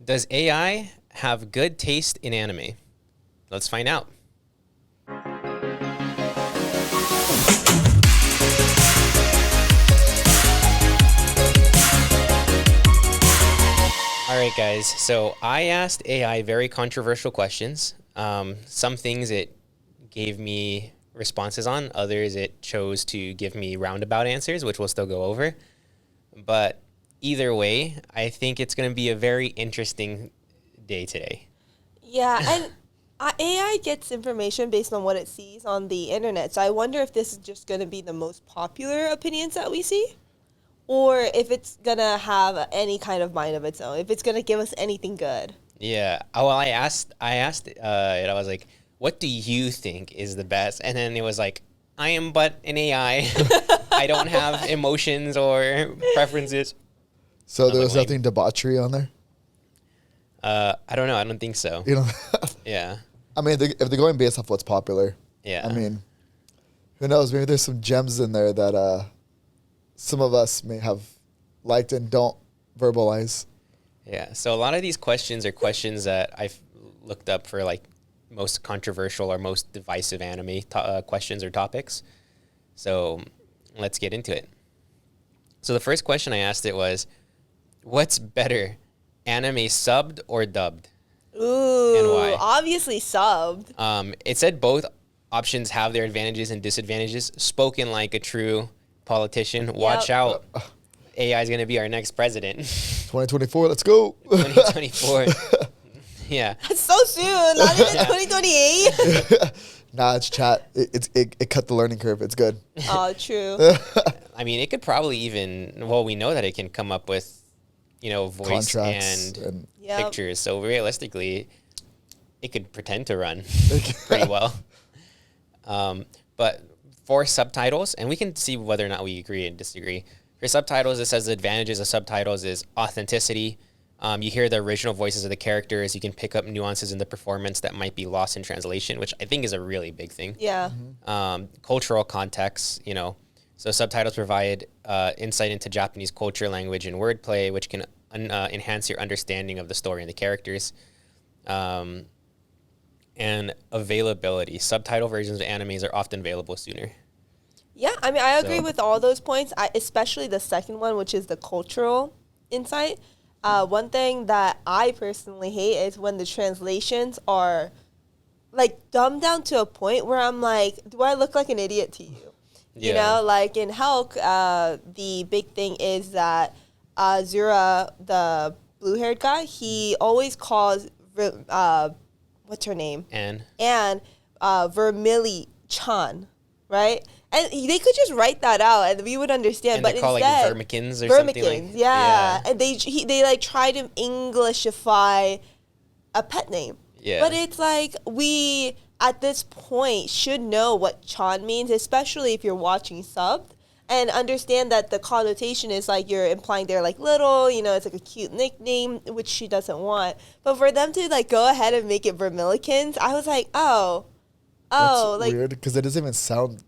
Does AI have good taste in anime? Let's find out. All right, guys. So I asked AI very controversial questions. Some things it gave me responses on. Others it chose to give me roundabout answers, which we'll still go over. But either way, I think it's going to be a very interesting day today. Yeah, and AI gets information based on what it sees on the internet. So I wonder if this is just going to be the most popular opinions that we see, or if it's going to have any kind of mind of its own, if it's going to give us anything good. Yeah. Oh, well, I asked it, I was like, what do you think is the best? And then it was like, I am but an AI. I don't have emotions or preferences. So there was nothing debauchery on there? I don't know. I don't think so. You know? Yeah. I mean, if they're going based off what's popular. Yeah. I mean, who knows? Maybe there's some gems in there that some of us may have liked and don't verbalize. Yeah. So a lot of these questions are questions that I've looked up for like most controversial or most divisive anime questions or topics. So let's get into it. So the first question I asked it was, what's better, anime subbed or dubbed? Ooh, And why? obviously subbed. It said both options have their advantages and disadvantages. Spoken like a true politician. Watch out. AI is going to be our next president. 2024, let's go. 2024. Yeah. That's so soon. Not even 2028. Nah, it's chat. It cut the learning curve. It's good. Oh, true. I mean, it could probably even, well, we know that it can come up with, voice Contracts and Yep. pictures. So realistically, it could pretend to run pretty well. But for subtitles, and we can see whether or not we agree and disagree. For subtitles, it says the advantages of subtitles is authenticity. You hear the original voices of the characters. You can pick up nuances in the performance that might be lost in translation, which I think is a really big thing. Yeah. Cultural context, So subtitles provide insight into Japanese culture, language, and wordplay, which can enhance your understanding of the story and the characters. And availability. Subtitle versions of animes are often available sooner. Yeah, I mean, I agree with all those points, especially the second one, which is the cultural insight. One thing that I personally hate is when the translations are, like, dumbed down to a point where I'm like, do I look like an idiot to you? Yeah. You know, like in Hulk, the big thing is that Zura, the blue-haired guy, he always calls, what's her name? And Vermilly-chan, right? And they could just write that out, and we would understand. and but they're called instead, like vermikins or something like. Yeah. And they like try to Englishify a pet name. Yeah. But it's like we at this point should know what Chan means, especially if you're watching subbed, and understand that the connotation is like you're implying they're like little, it's like a cute nickname, which she doesn't want. But for them to like go ahead and make it Vermillikins, I was like, That's like weird because it doesn't even sound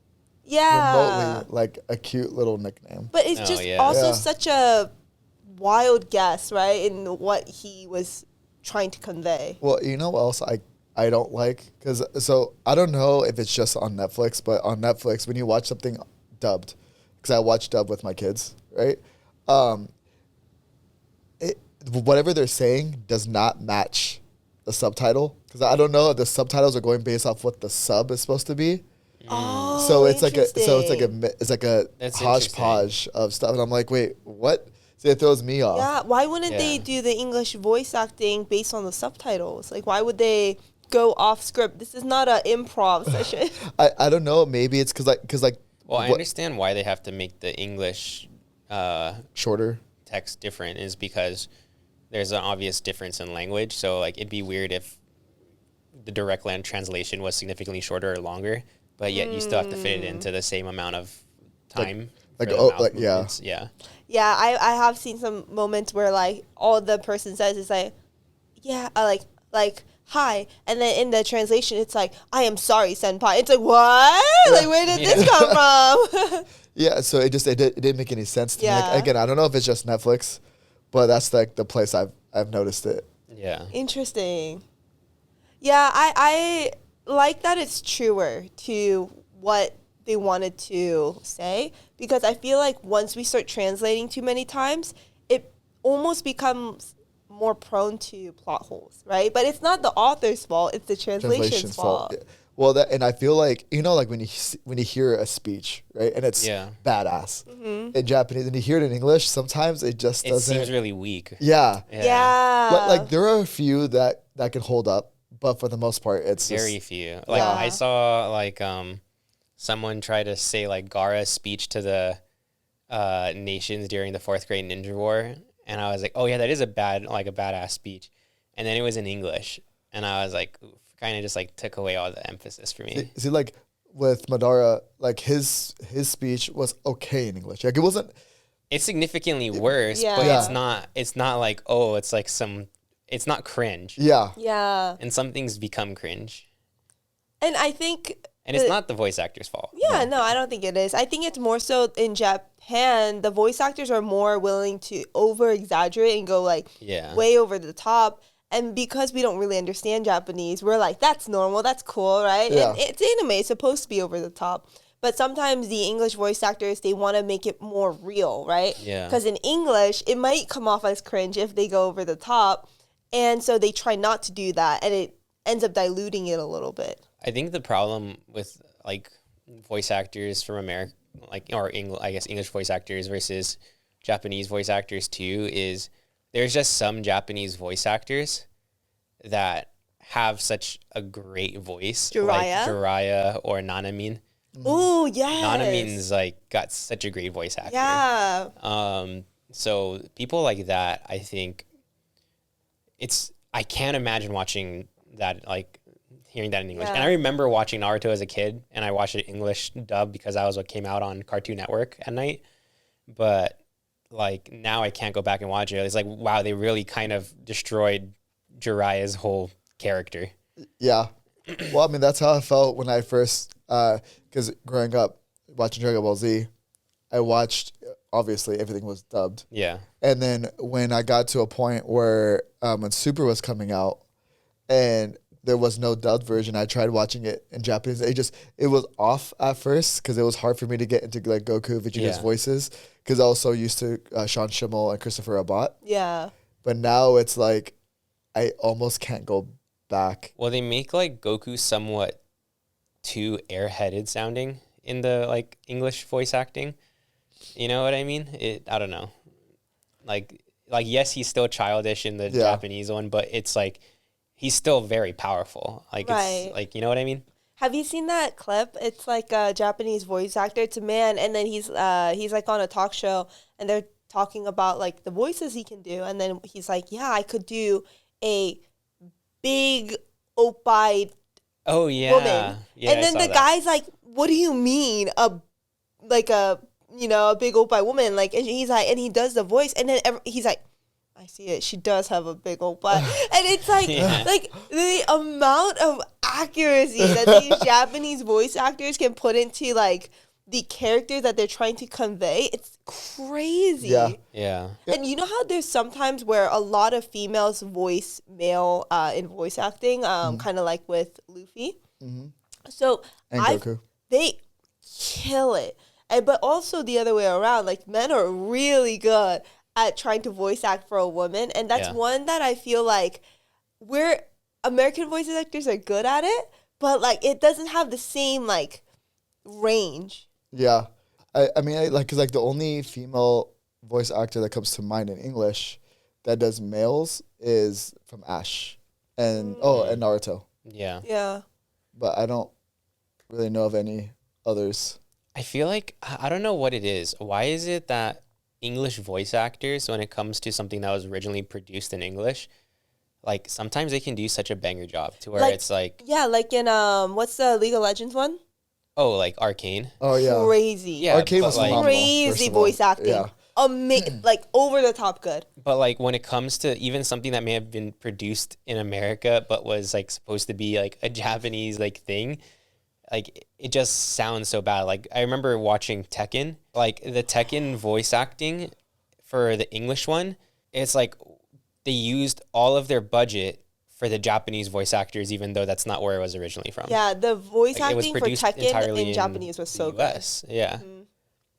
yeah, remotely like a cute little nickname. but it's just also such a wild guess, right, in what he was trying to convey. Well, you know what else I don't like? So I don't know if it's just on Netflix, but on Netflix, when you watch something dubbed, because I watch dub with my kids, right? Whatever they're saying does not match the subtitle. Because I don't know if the subtitles are going based off what the sub is supposed to be. Oh, So it's like a That's hodgepodge of stuff, and I'm like, wait, what? So it throws me off. Yeah, why wouldn't they do the English voice acting based on the subtitles? Like, why would they go off script? This is not an improv session. I don't know. Maybe it's because Well, I understand why they have to make the English shorter text different is because there's an obvious difference in language. So like it'd be weird if the direct land translation was significantly shorter or longer, but yet you still have to fit it into the same amount of time. Yeah. Yeah, I have seen some moments where like all the person says is like, yeah, like hi, and then in the translation it's like, I am sorry, senpai. It's like, what? Like, where did this come from? Yeah, so it didn't make any sense to me. Like, again, I don't know if it's just Netflix, but that's like the place I've noticed it. Yeah. Interesting. Yeah, I like that it's truer to what they wanted to say, because I feel like once we start translating too many times, it almost becomes more prone to plot holes, right? But it's not the author's fault, it's the translation's fault. Yeah. Well, that, and I feel like, you know, like when you hear a speech, right, and it's Yeah. badass in Japanese, and you hear it in English, sometimes it just It doesn't. seems really weak. Yeah. Yeah. Like there are a few that can hold up, but for the most part, it's Very just, few. Like Yeah. I saw like someone try to say like Gaara's speech to the nations during the 4th grade ninja war, and I was like, oh yeah, that is a badass speech, and then it was in English, and I was like, kind of just like took away all the emphasis for me. see, like with Madara, like his speech was okay in English. Like it wasn't. It's significantly worse, Yeah. but Yeah. it's not like, oh, it's like it's not cringe. Yeah. Yeah. And some things become cringe. And I think And it's not the voice actor's fault. yeah, no, I don't think it is. I think it's more so in Japan, the voice actors are more willing to over exaggerate and go like Yeah. way over the top. And because we don't really understand Japanese, we're like, that's normal, that's cool, right? Yeah. And it's anime, it's supposed to be over the top. But sometimes the English voice actors, they want to make it more real, right? Yeah. Because in English, it might come off as cringe if they go over the top. And so they try not to do that, and it ends up diluting it a little bit. I think the problem with like voice actors from America, like I guess English voice actors versus Japanese voice actors too, is there's just some Japanese voice actors that have such a great voice, Jiraiya? like Jiraiya or Nanamin. Ooh, yes. Nanamin's like got such a great voice actor. Yeah. So people like that, I think I can't imagine watching that, like hearing that in English. Yeah. And I remember watching Naruto as a kid, and I watched it English dub because that was what came out on Cartoon Network at night. But like now I can't go back and watch it. It's like, wow, they really kind of destroyed Jiraiya's whole character. Yeah. Well, I mean, that's how I felt when I first, because growing up watching Dragon Ball Z, I watched, obviously, everything was dubbed. Yeah. And then when I got to a point where when Super was coming out and there was no dubbed version, I tried watching it in Japanese. It was off at first because it was hard for me to get into like Goku, Vegeta's Yeah. voices, because I was so used to Sean Schimmel and Christopher Abbott. Yeah. But now it's like I almost can't go back. Well, they make like Goku somewhat too airheaded sounding in the like English voice acting. You know what I mean? I don't know. Like yes, he's still childish in the Yeah. Japanese one, but it's like he's still very powerful. Like Right. it's like, you know what I mean? Have you seen that clip? It's like a Japanese voice actor. It's a man, and then he's like on a talk show, and they're talking about like the voices he can do, and then he's like, "Yeah, I could do a big oppa Oh yeah. woman," Yeah, and I then saw the that. guy's like, "What do you mean a big oppa woman?" Like, and he's like, and he does the voice, and then he's like, I see it. She does have a big old butt. And it's like, Yeah. like the amount of accuracy that these Japanese voice actors can put into like the characters that they're trying to convey. It's crazy. Yeah. Yeah. And you know how there's sometimes where a lot of females voice male in voice acting, kind of like with Luffy. So And I've- Goku. they kill it. But also the other way around, like men are really good at trying to voice act for a woman, and that's Yeah. one that I feel like American voice actors are good at it, but like it doesn't have the same like range. Yeah. I mean, because like the only female voice actor that comes to mind in English that does males is from Ash and and Naruto. Yeah. Yeah. But I don't really know of any others. I feel like I don't know what it is. Why is it that English voice actors, when it comes to something that was originally produced in English, like sometimes they can do such a banger job to where Like- it's like, Yeah, like in what's the League of Legends one? oh, like Arcane. Oh yeah. Crazy. Yeah, Arcane but was like, phenomenal. first Crazy of all. voice acting. Yeah. Like over the top good. but like when it comes to even something that may have been produced in America but was like supposed to be like a Japanese like thing, like it just sounds so bad. Like I remember watching Tekken, like the Tekken voice acting for the English one, it's like they used all of their budget for the Japanese voice actors, even though that's not where it was originally from. Yeah, the voice Like, it was acting for produced Tekken entirely in Japanese was the so good. US. Yeah.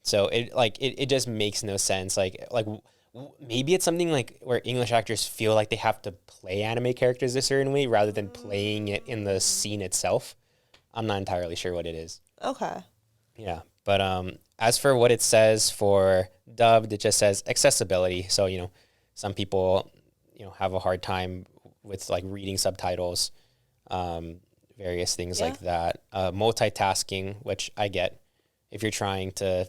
So it just makes no sense. Maybe it's something like where English actors feel like they have to play anime characters a certain way rather than playing it in the scene itself. I'm not entirely sure what it is. Okay. Yeah. But as for what it says for dubbed, it just says accessibility. So, some people, have a hard time with like reading subtitles, various things like that. Multitasking, which I get. If you're trying to,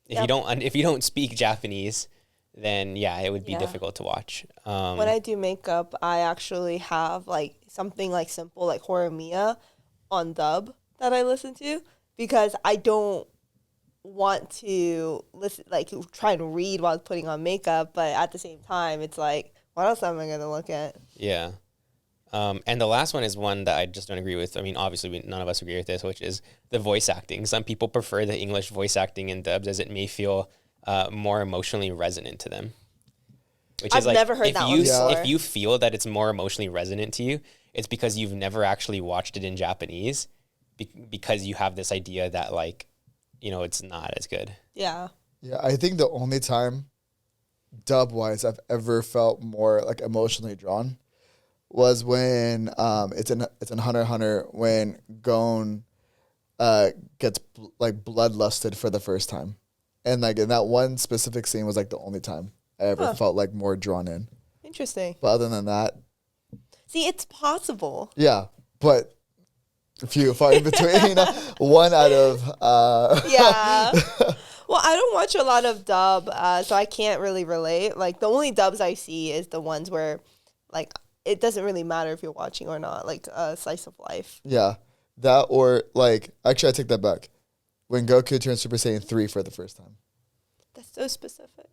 if you don't speak Japanese, then it would be difficult to watch. When I do makeup, I actually have like something like simple like Horror Mia on dub that I listen to because I don't want to listen like try and read while putting on makeup, but at the same time, it's like what else am I going to look at? Yeah. And the last one is one that I just don't agree with. I mean, obviously, none of us agree with this, which is the voice acting. Some people prefer the English voice acting in dubs as it may feel more emotionally resonant to them. Which I've is like, never heard that one before. If you feel that it's more emotionally resonant to you, it's because you've never actually watched it in Japanese because you have this idea that, like, it's not as good. Yeah. Yeah, I think the only time dub-wise I've ever felt more, like, emotionally drawn was when it's in Hunter x Hunter when Gon gets bloodlusted for the first time, and like in that one specific scene was like the only time I ever felt like more drawn in. Interesting. But other than that, see, it's possible. Yeah, but few far in between. One out of Yeah. Well, I don't watch a lot of dub, so I can't really relate. Like the only dubs I see is the ones where, like, it doesn't really matter if you're watching or not, like Slice of Life. Yeah, that or like actually I take that back. When Goku turned Super Saiyan 3 for the first time. That's so specific.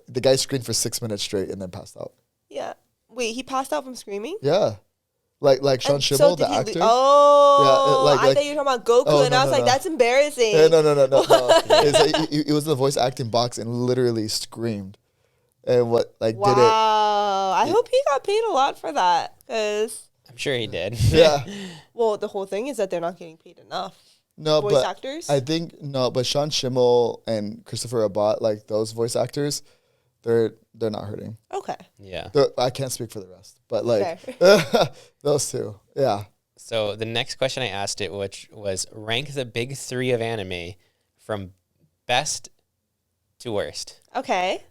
The guy screamed for 6 minutes straight and then passed out. Yeah. Wait, he passed out from screaming? Yeah. Like Sean Schemmel, the actor. I thought you were talking about Goku, and I was like, that's embarrassing. No. It's like, he was in the voice acting box and literally screamed. And did it. Wow. I hope he got paid a lot for that, because I'm sure he did. Yeah. Well, the whole thing is that they're not getting paid enough. No, voice actors? I think, but Sean Schemmel and Christopher Abbott, like those voice actors, they're not hurting. Okay. Yeah. I can't speak for the rest, but like those two, yeah. So the next question I asked it, which was rank the big three of anime from best to worst. Okay.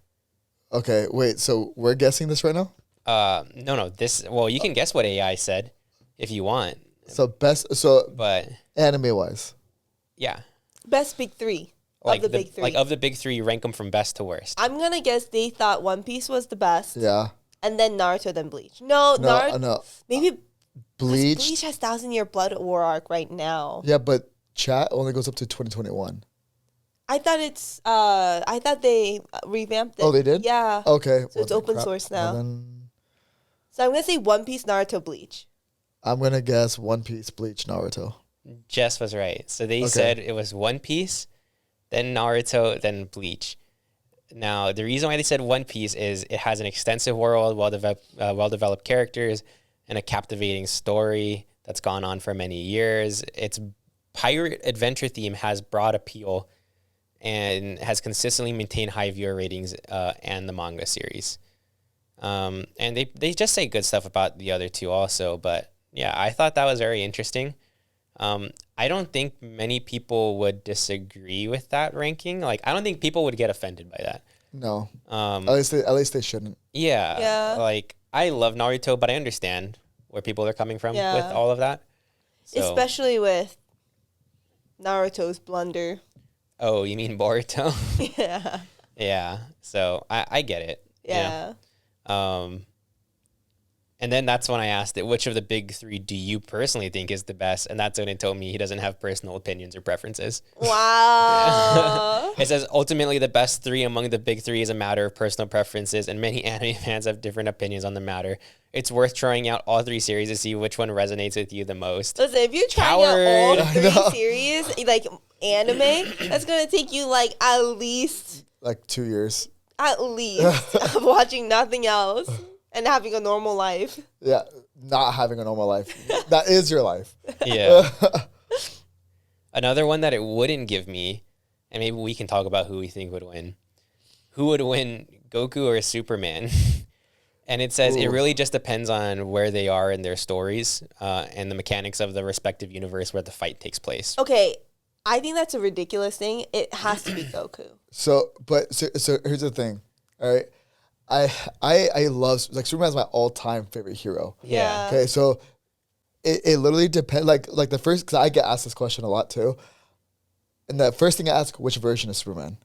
Okay, wait. So we're guessing this right now? No. You can guess what AI said if you want. So But anime wise, yeah. Best big three. Of the big three. Like of the big three, rank them from best to worst. I'm going to guess they thought One Piece was the best. yeah. And then Naruto, then Bleach. No. Maybe Bleach. Bleach has 1,000-Year Blood War arc right now. Yeah, but chat only goes up to 2021. I thought they revamped it. Oh, they did? Yeah. Okay. So it's open source now. Then So I'm going to say One Piece, Naruto, Bleach. I'm gonna guess One Piece, Bleach, Naruto. Jess was right. So they said it was One Piece, then Naruto, then Bleach. Now, the reason why they said One Piece is it has an extensive world, well-developed characters, and a captivating story that's gone on for many years. Its pirate adventure theme has broad appeal and has consistently maintained high viewer ratings and the manga series. And they just say good stuff about the other two also, but yeah, I thought that was very interesting. I don't think many people would disagree with that ranking. Like, I don't think people would get offended by that. No. At least they shouldn't. Yeah. Like, I love Naruto, but I understand where people are coming from with all of that. So. Especially with Naruto's blunder. Oh, you mean Boruto? Yeah. Yeah. So I get it. Yeah. And then that's when I asked it, which of the big three do you personally think is the best? And that's when it told me he doesn't have personal opinions or preferences. Wow. It says, ultimately, the best three among the big three is a matter of personal preferences, and many anime fans have different opinions on the matter. It's worth trying out all three series to see which one resonates with you the most. Listen, if you're trying out all three series, like anime, that's going to take you like at least 2 years. At least. of watching nothing else. And having a normal life. Yeah, not having a normal life. That is your life. Yeah. Another one that it wouldn't give me, and maybe we can talk about who we think would win. Who would win, Goku or Superman? And it says it really just depends on where they are in their stories and the mechanics of the respective universe where the fight takes place. Okay, I think that's a ridiculous thing. It has to be Goku. So here's the thing. All right. I love, like, Superman's my all-time favorite hero. Yeah. Okay, so it literally depends. Like the first, because I get asked this question a lot too. And the first thing I ask, which version of Superman?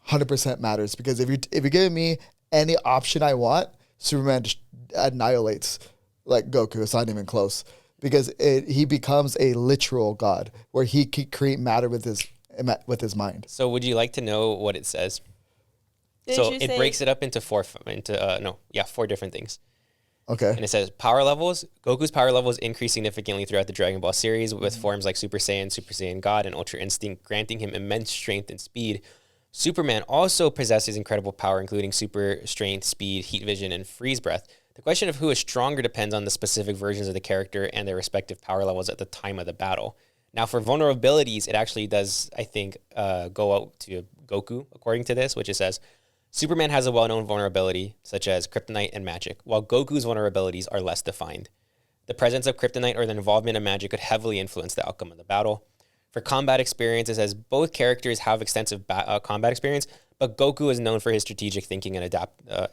100% matters, because if you're giving me any option I want, Superman just annihilates like Goku. It's not even close, because he becomes a literal god where he can create matter with his mind. So would you like to know what it says? So it breaks it up into four different things. Okay. And it says power levels. Goku's power levels increase significantly throughout the Dragon Ball series, with forms like Super Saiyan God, and Ultra Instinct granting him immense strength and speed. Superman also possesses incredible power, including super strength, speed, heat vision, and freeze breath. The question of who is stronger depends on the specific versions of the character and their respective power levels at the time of the battle. Now, for vulnerabilities, it actually does, I think, go out to Goku, according to this, which it says, Superman has a well-known vulnerability, such as kryptonite and magic, while Goku's vulnerabilities are less defined. The presence of kryptonite or the involvement of magic could heavily influence the outcome of the battle. For combat experience, it says both characters have extensive combat experience, but Goku is known for his strategic thinking and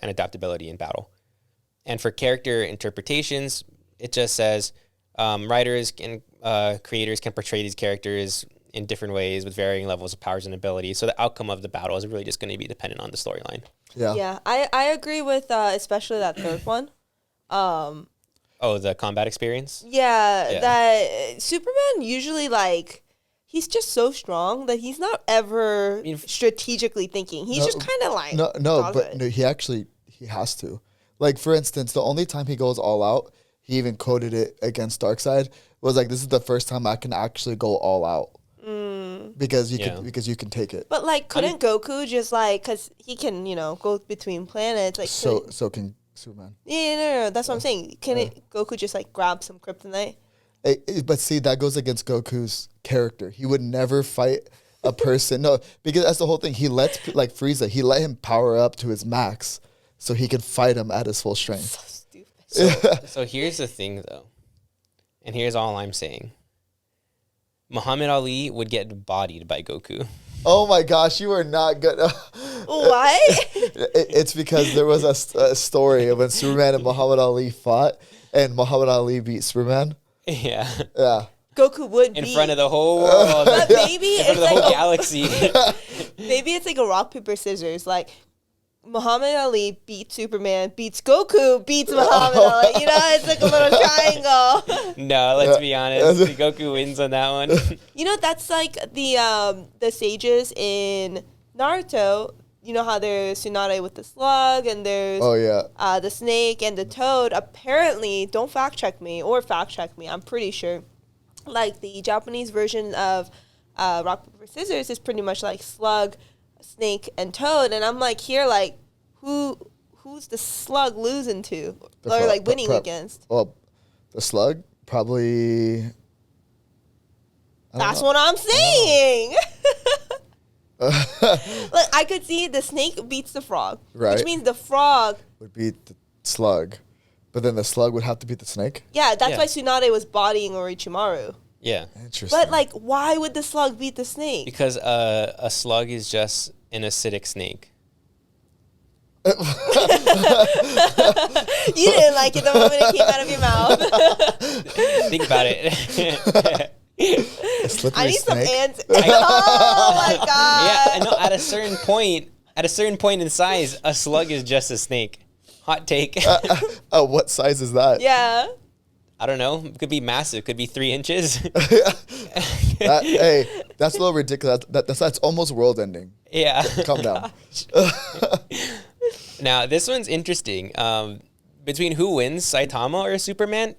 adaptability in battle. And for character interpretations, it just says writers and creators can portray these characters in different ways with varying levels of powers and abilities. So the outcome of the battle is really just going to be dependent on the storyline. Yeah. Yeah, I agree with especially that third one. The combat experience? Yeah, that Superman usually, like, he's just so strong that he's not ever strategically thinking. He's just kind of like he has to. Like, for instance, the only time he goes all out, he even quoted it against Darkseid, was like, this is the first time I can actually go all out. Because you can take it. But, like, couldn't Goku just, like, because he can, go between planets. Like, so can Superman. Yeah, no, that's what I'm saying. Goku just, like, grab some kryptonite? But see, that goes against Goku's character. He would never fight a person. No, because that's the whole thing. He lets, like Frieza, he let him power up to his max so he could fight him at his full strength. So stupid. So here's the thing, though. And here's all I'm saying. Muhammad Ali would get bodied by Goku. Oh my gosh, you are not good. What? It's because there was a story of when Superman and Muhammad Ali fought, and Muhammad Ali beat Superman. Yeah. Yeah. Goku would in front of the whole world. But maybe in front of the whole galaxy. Maybe it's like a rock, paper, scissors. Like, Muhammad Ali beats Superman, beats Goku, beats Muhammad Ali. It's like a little triangle. No, let's be honest. Goku wins on that one. That's like the sages in Naruto. You know how there's Tsunade with the slug, and there's the snake and the toad. Apparently, don't fact check me or fact check me. I'm pretty sure. Like, the Japanese version of rock, paper, scissors is pretty much like slug, snake, and toad. And I'm like, here, like, who's the slug losing to or like winning against? Well, the slug probably. That's what I'm saying. Like, I could see the snake beats the frog, right? Which means the frog would beat the slug, but then the slug would have to beat the snake. Yeah, that's why Tsunade was bodying Orochimaru. Yeah, interesting. But, like, why would the slug beat the snake? Because a slug is just an acidic snake. You didn't like it the moment it came out of your mouth. Think about it. I need some answers. Oh my god! Yeah, I know. At a certain point in size, a slug is just a snake. Hot take. What size is that? Yeah. I don't know. It could be massive. It could be 3 inches. Hey, that's a little ridiculous. That's almost world ending. Yeah. Calm down. Now, this one's interesting. Between who wins, Saitama or Superman?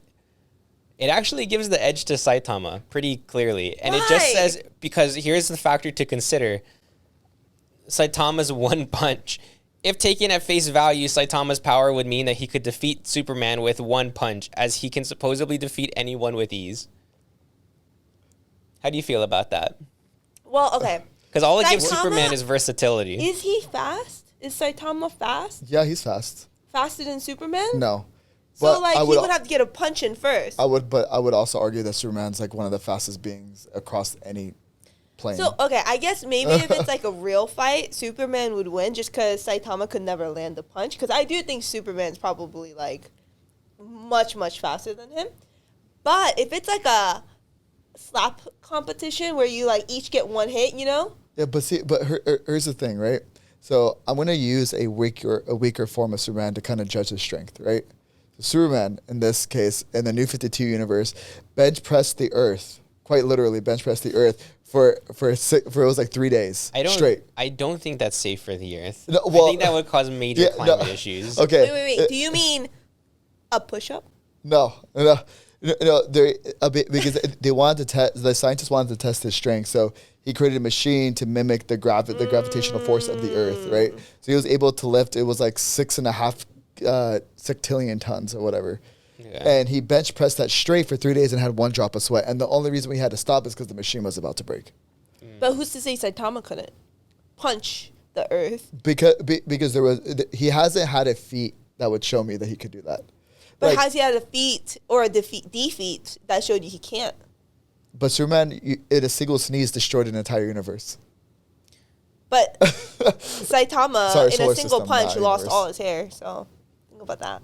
It actually gives the edge to Saitama pretty clearly. And It just says, because here's the factor to consider. Saitama's one punch If taken at face value, Saitama's power would mean that he could defeat Superman with one punch, as he can supposedly defeat anyone with ease. How do you feel about that? Well, okay. Because all it gives Saitama- Superman is versatility. Is he fast? Is Saitama fast? Yeah, he's fast. Faster than Superman? No. So, But like, I he would have to get a punch in first. but I would also argue that Superman's like one of the fastest beings across any plane. So, okay, I guess maybe if it's like a real fight, Superman would win just because Saitama could never land a punch. Because I do think Superman's probably like much, much faster than him. But if it's like a slap competition where you like each get one hit, you know? Yeah, but see, here's the thing, right? So I'm gonna use a weaker form of Superman to kind of judge his strength, right? So Superman, in this case, in the New 52 universe, bench pressed the Earth, quite literally bench pressed the Earth for it was like 3 days straight. I don't think that's safe for the Earth. No, well, I think that would cause major climate issues. Okay. Wait. Do you mean a push-up? No. Because they wanted to test. The scientists wanted to test his strength, so he created a machine to mimic the gravitational force of the Earth, right? So he was able to lift. It was like 6.5 sectillion tons or whatever, and he bench pressed that straight for 3 days and had one drop of sweat. And the only reason we had to stop is because the machine was about to break. But who's to say Saitama couldn't punch the Earth? Because he hasn't had a feat that would show me that he could do that. But Like, has he had a feat or a defeat that showed you he can't? but Superman, in a single sneeze, destroyed an entire universe. But Saitama, Sorry, in a solar single system, punch, not lost universe. all his hair. So think about that.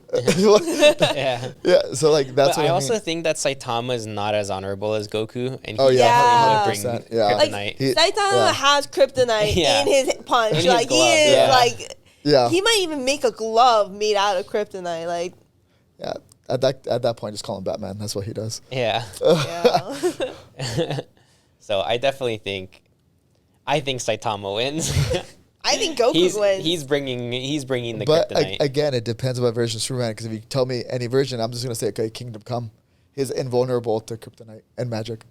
Yeah. Yeah, so like that's But what I also mean. think that Saitama is not as honorable as Goku, and Oh, he yeah. definitely would 100%, bring yeah. Like kryptonite. Saitama has kryptonite Yeah. in his punch. In his Like glove, he is yeah. like Yeah. he might even make a glove made out of kryptonite. Like Yeah, at that point, just call him Batman. That's what he does. Yeah. yeah. So I definitely think Saitama wins. I think Goku wins. He's bringing the But kryptonite. again, it depends on what version of Superman. Because if you tell me any version, I'm just gonna say, okay, Kingdom Come. He's invulnerable to kryptonite and magic.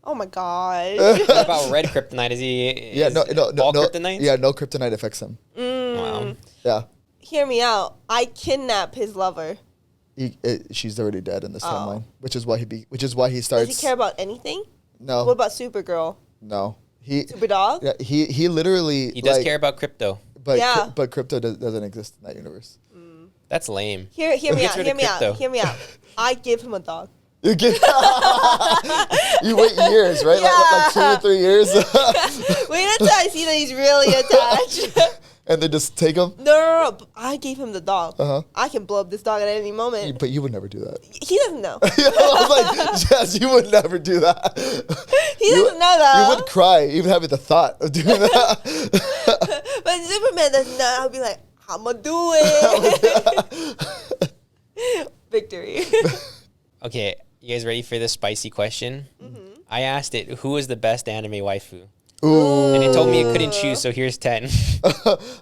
Oh my god. What about red kryptonite? Is he? Yeah, no, all kryptonite? Yeah, no kryptonite affects him. Wow. Yeah, Hear me out. I kidnap his lover. she's already dead in this Oh. timeline, which is why he starts. Does he care about anything? No, What about Supergirl? no. He Super Dog? yeah, he literally He does like, care about crypto. but Yeah. but crypto doesn't exist in that universe. That's lame. Hear me Who out. gets rid Hear of me out. crypto? Hear me out. I give him a dog. You get you wait years, right? Like 2 or 3 years, Wait until I see that he's really attached. and then just take him. No. But I gave him the dog. Uh-huh. I can blow up this dog at any moment. But you would never do that. He doesn't know. I was like, Jess, you would never do that. He doesn't know though. You would cry even having the thought of doing that. But Superman doesn't know. I'll be like, I'ma do it. Victory. Okay, you guys ready for this spicy question? I asked it, who is the best anime waifu? Ooh, And it told me it couldn't choose, so here's 10. okay.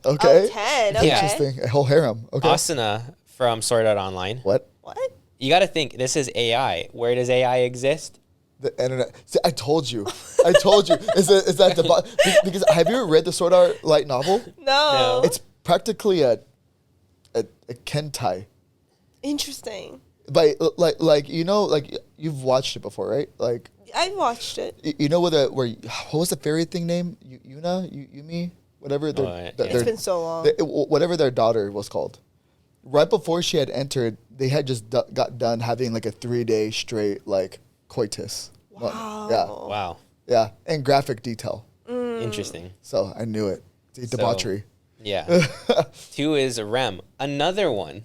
Oh, 10. Okay. Yeah. Interesting. A whole harem. Okay. Asuna from Sword Art Online. What? What? You got to think, this is AI. Where does AI exist? The internet. See, I told you. Is that the because have you ever read the Sword Art light novel? No. It's practically a kentai. Interesting. But like you've watched it before, right? Like I watched it. you know what was the fairy thing name? Yumi, whatever. It's been so long. Whatever their daughter was called. Right before she had entered, they had just got done having like a 3-day straight like coitus. Wow. Wow. Yeah, in graphic detail. Interesting. So I knew it. The So- debauchery. Yeah. 2 is Rem. Another one.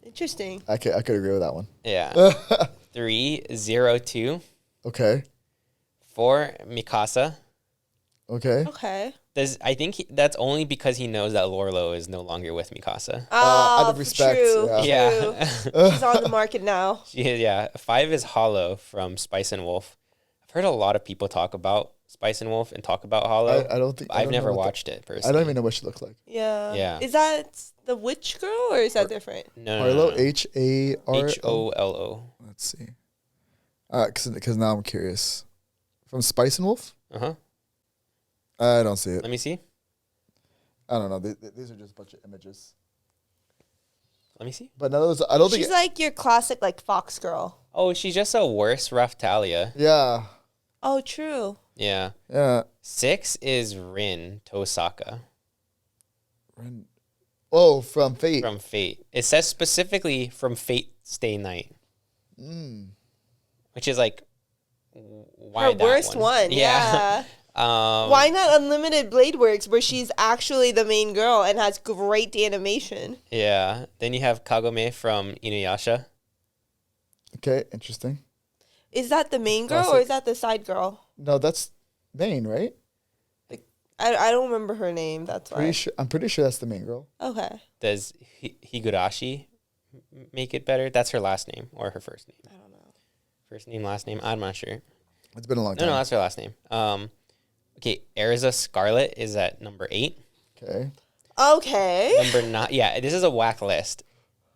Interesting. I could agree with that one. Yeah. 3, 02. Okay. 4, Mikasa. Okay. Okay. I think that's only because he knows that Lorlo is no longer with Mikasa. Out of respect, True. yeah. True. She's on the market now. Yeah. 5 is Hollow from Spice and Wolf. I've heard a lot of people talk about Spice and Wolf and talk about Hollow. I don't think I've know never what watched it personally. I don't even know what she looks like. Yeah. Yeah. Is that the witch girl or is that different? No. Harlow, Harlo. Hollo. Let's see. Because now I'm curious. From Spice and Wolf? Uh huh. I don't see it. Let me see. I don't know. These are just a bunch of images. Let me see. But none of those. I don't She's think. like your classic like fox girl. Oh, she's just a worse rough Talia. Yeah. Oh, true. Yeah. Yeah. 6 is Rin Tosaka Oh, from Fate. from Fate. It says specifically from Fate Stay Night. Which is like, why Her that worst one. Yeah. Why not Unlimited Blade Works, where she's actually the main girl and has great animation? Yeah. Then you have Kagome from Inuyasha. Okay, interesting. Is that the main girl or Classic. is that the side girl? No, that's Main, right? I don't remember her name. That's why. I'm pretty sure that's the main girl. Okay. Does Higurashi make it better? That's her last name or her first name. I don't know. First name, last name. I'm not sure. It's been a long time. No, that's her last name. Okay, Erza Scarlet is at number 8. Okay. Okay. Number 9. Yeah, this is a whack list.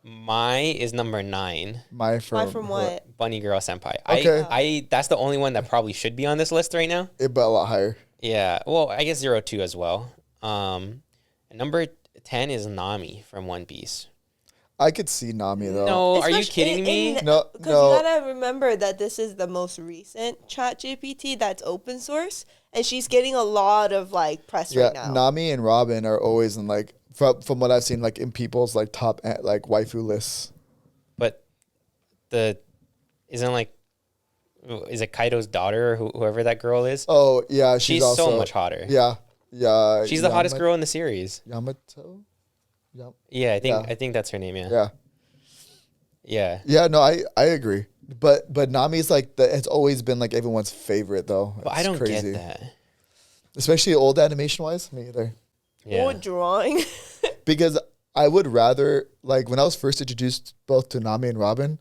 Mai is number 9. Mai from what? Bunny Girl Senpai. Okay. I that's the only one that probably should be on this list right now. But a lot higher. Yeah. Well, I guess 02 as well. Number 10 is Nami from One Piece. I could see Nami though. No, are you Especially kidding me? No, Because no. you gotta remember that this is the most recent ChatGPT that's open source, and she's getting a lot of like press Yeah, right now. Nami and Robin are always in like from what I've seen like in people's like top like waifu lists. But isn't like, is it Kaido's daughter or whoever that girl is? Oh yeah, She's also, so much hotter. Yeah, yeah. She's the hottest girl in the series. Yamato. Yep. Yeah, I Yeah. think that's her name. Yeah. Yeah. Yeah. Yeah. No, I agree. But Nami's like it's always been like everyone's favorite though. But I It's don't crazy. get that. Especially old animation wise. Me either. Yeah. Or drawing. Because I would rather like when I was first introduced both to Nami and Robin,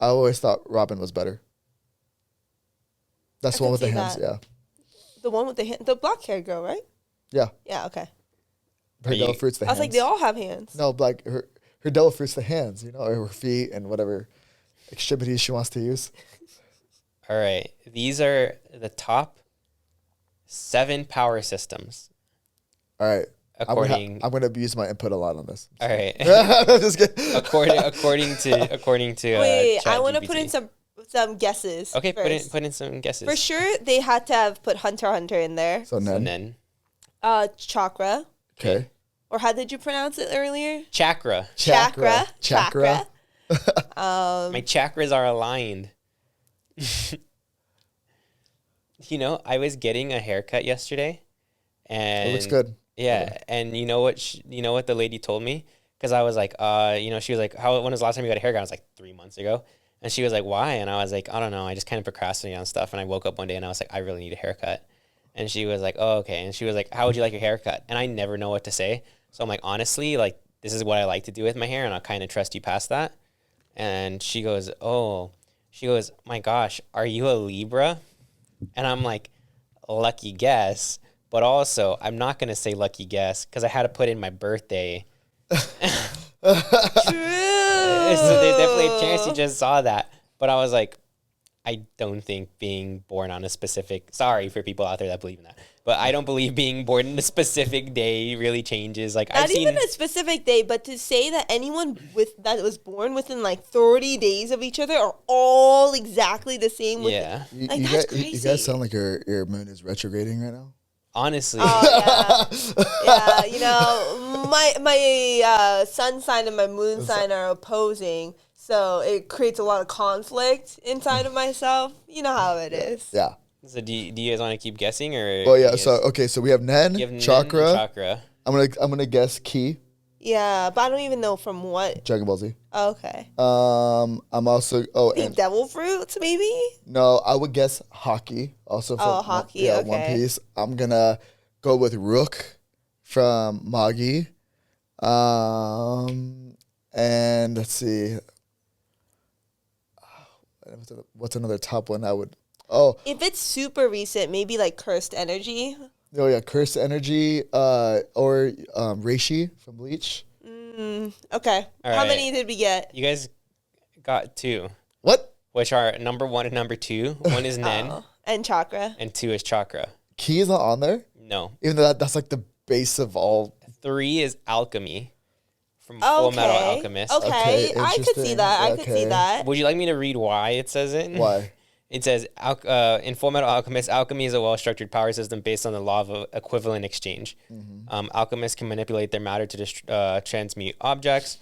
I always thought Robin was better. That's I the one can with the see hands. that. Yeah. The one with the black haired girl, right? Yeah. Yeah. Okay. Her Are devil you- fruits the I was hands. like, they all have hands. No, like her devil fruits the hands, you know, or her feet and whatever extremities she wants to use. All right. These are the top 7 power systems. All right. According. I'm gonna abuse my input a lot on this. All right. Just kidding. according to. Wait, I want to ChatGPT. put in some guesses. Okay, first. put in some guesses. For sure, they had to have put Hunter x Hunter in there. So And then, then Chakra, okay. or how did you pronounce it earlier? chakra. Chakra. Chakra. My chakras are aligned. You know, I was getting a haircut yesterday, and It looks good. Yeah, and you know what? You know what the lady told me? Because I was like, she was like, when was the last time you got a haircut? I was like 3 months ago, and she was like, why? And I was like, I don't know. I just kind of procrastinate on stuff, and I woke up one day and I was like, I really need a haircut. And she was like, oh, okay. And she was like, how would you like your haircut? And I never know what to say, so I'm like, honestly, like this is what I like to do with my hair, and I'll kind of trust you past that. And she goes, my gosh, are you a Libra? And I'm like, lucky guess. But also, I'm not going to say lucky guess because I had to put in my birthday. True. So there's definitely a chance you just saw that. But I was like, I don't think being born on a specific... Sorry for people out there that believe in that. But I don't believe being born in a specific day really changes. Like, Not I've seen... even a specific day, but to say that anyone that was born within like 30 days of each other are all exactly the same. Yeah. Like, You that's guys crazy. sound like your moon is retrograding right now. Honestly. Oh, yeah. You know, my sun sign and my moon sign are opposing, so it creates a lot of conflict inside of myself. You know how it is. Yeah. So do you guys want to keep guessing or... Well, yeah. you So guys- okay. So we have Nen, you have Nen and Chakra. Chakra. I'm gonna guess Ki. Yeah, but I don't even know from what. Dragon Ball Z. Okay. I'm also Think devil fruits, maybe? no, I would guess Hockey. Also from Hockey, One okay. Piece. I'm gonna go with Rook from Magi. And let's see. What's another top one I would? Oh, If it's super recent, maybe like cursed energy. oh yeah, Curse Energy. Or Reishi from Bleach. Okay. All How right. many did we get? You guys got 2, What? which are number 1 and number 2. One is Nen, Oh, and chakra. and 2 is Chakra. Ki is not on there. No. Even though that's like the base of all 3 is alchemy from Full Metal Alchemist. Okay, I could see interesting. that. I could see that. Would you like me to read why it says it? Why? It says, in Full Metal Alchemist, alchemy is a well-structured power system based on the law of equivalent exchange. Alchemists can manipulate their matter to transmute objects,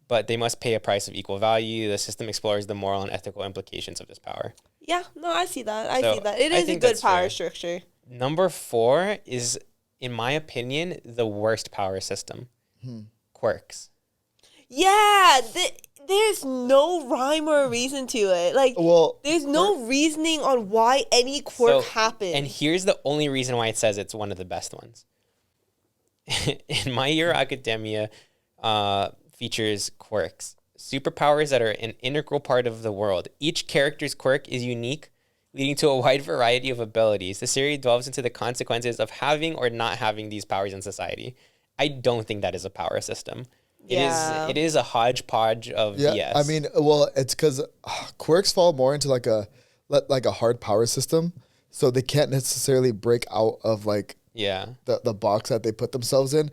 but they must pay a price of equal value. The system explores the moral and ethical implications of this power. Yeah, no, I see that. I So, see that. It I is a think good that's power fair. structure. Number 4 is, in my opinion, the worst power system. Quirks. Yeah, there's no rhyme or reason to it. Like, Well, there's no reasoning on why any quirk happened. And here's the only reason why it says it's one of the best ones. In My Hero Academia features quirks, superpowers that are an integral part of the world. Each character's quirk is unique, leading to a wide variety of abilities. The series delves into the consequences of having or not having these powers in society. I don't think that is a power system. Yeah. It is a hodgepodge of BS. I mean, well, it's because quirks fall more into like a hard power system, so they can't necessarily break out of like the box that they put themselves in.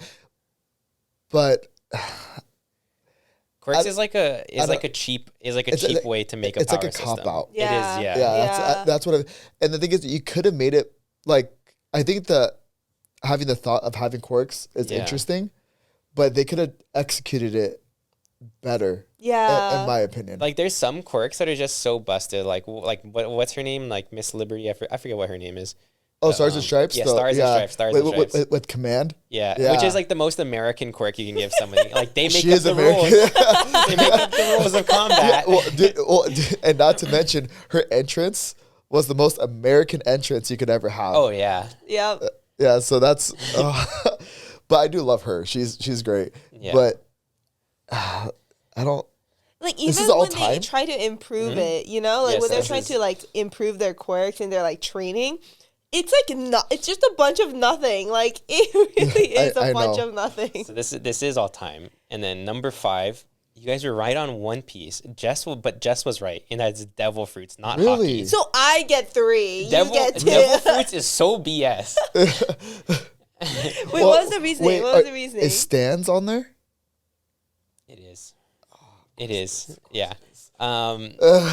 But quirks is like a cheap way to make a it's power like a system. cop out. Yeah. It is, Yeah, that's what. And the thing is, you could have made it like, I think that having the thought of having quirks is interesting, but they could have executed it better. Yeah. In my opinion. Like, there's some quirks that are just so busted. Like what's her name? Like Miss Liberty. I forget what her name is. Oh, Stars and Stripes? Yeah, Stars and Stripes. With Command? Yeah, which is like the most American quirk you can give somebody. Like, they make She up is the American. rules. They make up the rules of combat. And not to mention, her entrance was the most American entrance you could ever have. Oh, yeah. Yep. Yeah, so that's... but I do love her. She's great. Yeah. But I don't... Like, This even is all when they time? try to improve it, you know? Like, Yes, when they're this trying is- to, like, improve their quirks and their, like, training, it's, like, it's just a bunch of nothing. Like, it really is I a bunch know. of nothing. So this is all time. And then number 5, you guys were right on One Piece. Jess was right, and that's devil fruits, not Really? hockey. So I get 3. Devil, you get 2. devil fruits is so BS. Wait, what was the reasoning? What was the reasoning? Is Stans on there? It is. It is. Yeah.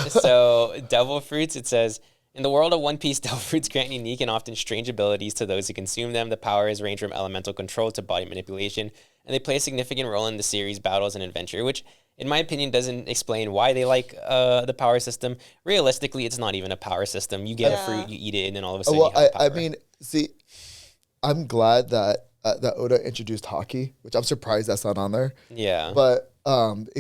So devil fruits, it says, in the world of One Piece, devil fruits grant unique and often strange abilities to those who consume them. The powers range from elemental control to body manipulation, and they play a significant role in the series' battles and adventure, which, in my opinion, doesn't explain why they like the power system. Realistically, it's not even a power system. You get a fruit, you eat it, and then all of a sudden you have power. I mean, see, I'm glad that that Oda introduced hockey, which I'm surprised that's not on there. Yeah. But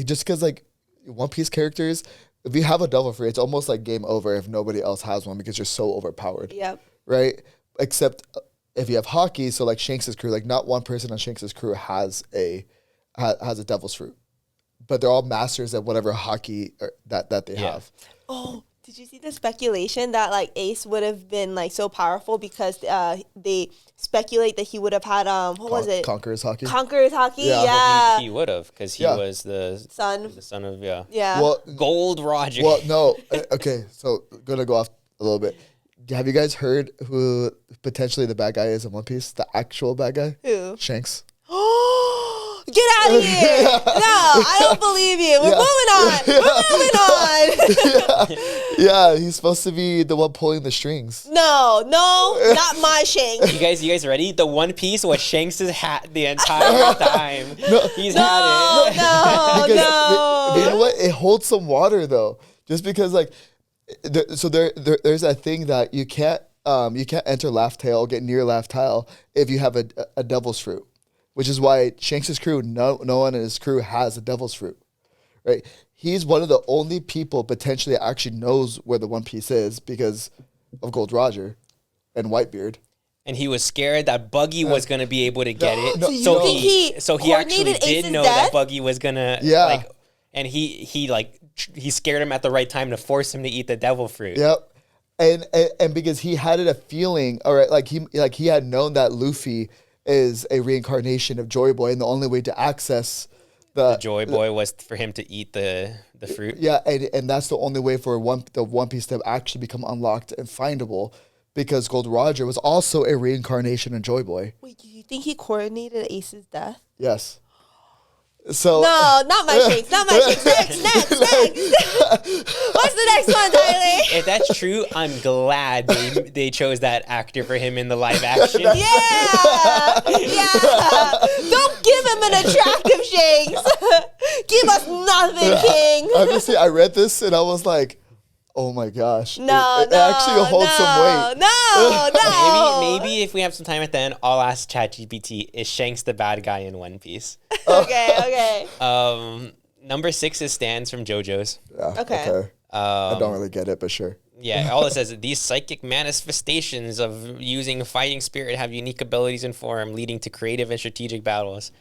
just because like One Piece characters, if you have a devil fruit, it's almost like game over if nobody else has one because you're so overpowered. Yep. Right? Except if you have hockey, so like Shanks' crew, like not one person on Shanks' crew has a devil's fruit, but they're all masters at whatever hockey that they have. Oh, did you see the speculation that like Ace would have been like so powerful because they speculate that he would have had what was it? Conqueror's hockey. Conqueror's hockey. Yeah. Yeah. He would have, because he Yeah. was the Son. son of Yeah. Well, Gold Roger. well, no. Okay, so gonna go off a little bit. Have you guys heard who potentially the bad guy is in One Piece? The actual bad guy? Who? Shanks. Get out of here! No, I don't believe you. We're moving on. We're moving on. Yeah, he's supposed to be the one pulling the strings. No, not my Shanks. You guys ready? The One Piece was Shanks' hat the entire time. He's had it. No, But you know what? It holds some water though, just because like, there's that thing that you can't enter Laugh Tale, get near Laugh Tale if you have a devil's fruit, which is why Shanks' crew, no one in his crew has a devil's fruit, right? He's one of the only people potentially that actually knows where the One Piece is because of Gold Roger and Whitebeard. And he was scared that Buggy was gonna be able to get it. no. So you think he actually coordinated did Ace's know death? that Buggy was gonna and he scared him at the right time to force him to eat the devil fruit. Yep. And because he had a feeling, all right, like he had known that Luffy is a reincarnation of Joy Boy, and the only way to access the Joy Boy was for him to eat the fruit. yeah, and that's the only way for the One Piece to actually become unlocked and findable, because Gold Roger was also a reincarnation of Joy Boy. Wait, do you think he coordinated Ace's death? Yes. So No, not my shakes. Not my shakes. Next. What's the next one, Tyler? If that's true, I'm glad they chose that actor for him in the live action. Yeah. Don't give him an attractive shakes. Give us nothing, King. Honestly, I read this and I was like, oh my gosh. No, it actually holds some weight. No. Maybe if we have some time at the end, I'll ask ChatGPT, is Shanks the bad guy in One Piece? Okay. Number 6 is Stans from JoJo's. Yeah, Okay. I don't really get it, but sure. Yeah, all it says is these psychic manifestations of using fighting spirit have unique abilities and form, leading to creative and strategic battles.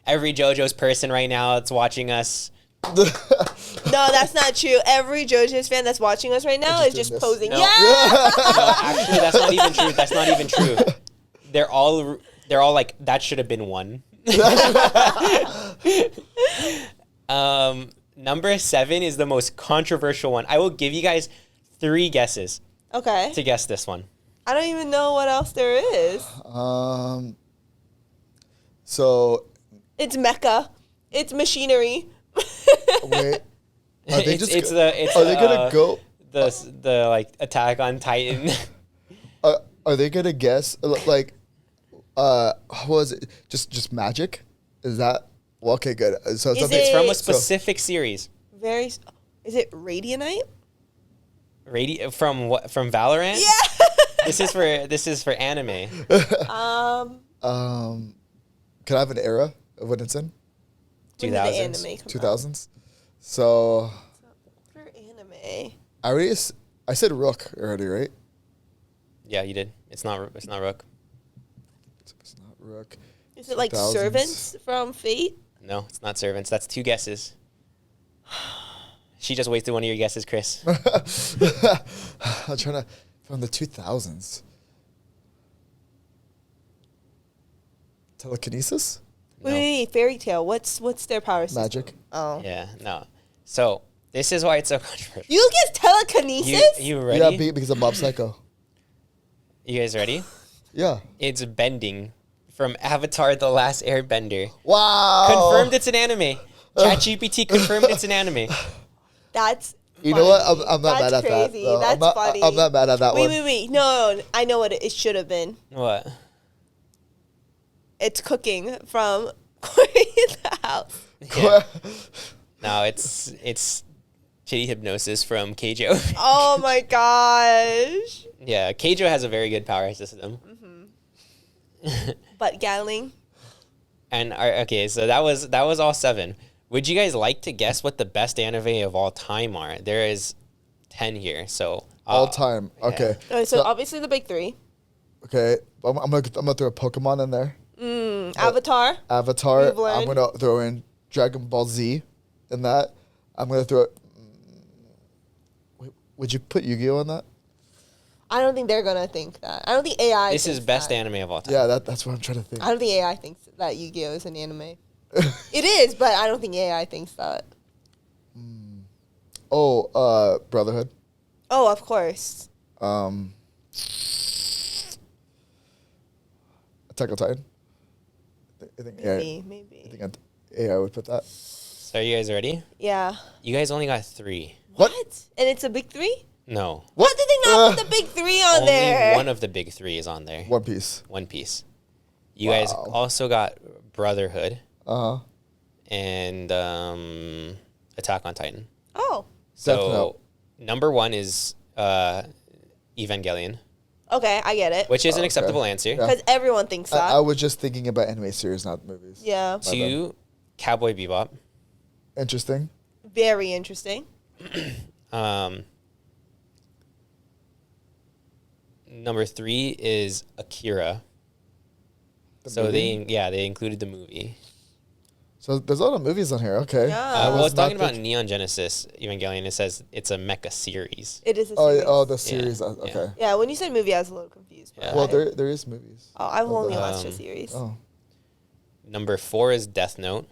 Every JoJo's person right now that's watching us. No, that's not true. Every JoJo's fan that's watching us right now is just posing. No. Yeah. No, actually, that's not even true. They're all like, that should have been one. Number 7 is the most controversial one. I will give you guys 3 guesses Okay. to guess this one. I don't even know what else there is. So It's mecha. It's machinery. wait, are they just? Are they gonna go? the like Attack on Titan? Are they gonna guess like? What was it? Just magic? Is that? Well, okay, good. So Is something. It's from a So- specific series. Is it Radianite? From what? From Valorant? Yeah. This is for anime. Can I have an era of when it's in? When did the 2000s. anime come 2000s. So For anime. I said Rook already, right? Yeah, you did. It's not Rook. It's not Rook. Is it like 2000s. Servants from Fate? No, it's not Servants. That's 2 guesses. She just wasted one of your guesses, Chris. I'm trying to from the 2000s. Telekinesis? No. Wait, Fairy Tale. What's their power system? Magic? Oh. Yeah, no. So this is why it's so controversial. You guess telekinesis? You ready? Yeah, because of Mob Psycho. You guys ready? Yeah. It's bending from Avatar: The Last Airbender. Wow. Confirmed it's an anime. ChatGPT confirmed it's an anime. That's You know what? funny. I'm not That's mad at that. crazy. though. That's funny. I'm not mad at that one. Wait. No, I know what it should have been. What? It's cooking from Corey in the House. Yeah. No, it's Kitty Hypnosis from Keijo. Oh my gosh. Yeah, Keijo has a very good power system. But Gatling. And okay, so that was all 7. Would you guys like to guess what the best anime of all time are? There is 10 here, so All time. yeah. Okay. Okay, so obviously the big 3. Okay. I'm gonna throw a Pokemon in there. Avatar. Avatar. We've learned. I'm gonna throw in Dragon Ball Z in that. I'm gonna throw. Wait, would you put Yu-Gi-Oh in that? I don't think they're gonna think that. I don't think AI. This is thinks best that. anime of all time. Yeah, that's what I'm trying to think. I don't think AI thinks that Yu-Gi-Oh is an anime. It is, but I don't think AI thinks that. Oh, Brotherhood. Oh, of course. Attack on Titan. I think AI, Maybe. I think AI would put that. So are you guys ready? Yeah. You guys only got 3. What? And it's a big 3? No. What did they not put the big 3 on Only there? one of the big 3 is on there. One Piece. One Piece. You guys Wow. also got Brotherhood Uh huh. and Attack on Titan. Oh. So Death Note. number 1 is Evangelion, Okay, I get it. which is an Okay. acceptable answer. Yeah. Because everyone thinks that. I was just thinking about anime series, not movies. Yeah. 2, Cowboy Bebop. Interesting. Very interesting. Number 3 is Akira. The So movie? they included the movie. So there's a lot of movies on here. Okay. Yeah. I Well, was it's talking not about think- Neon Genesis Evangelion. It says it's a mecha series. It is a Oh, series. oh, the series. Yeah. Okay. Yeah, when you said movie, I was a little confused. but Yeah. Well, I- there is movies. Oh, I've only the- watched a series. Oh. Number 4 is Death Note.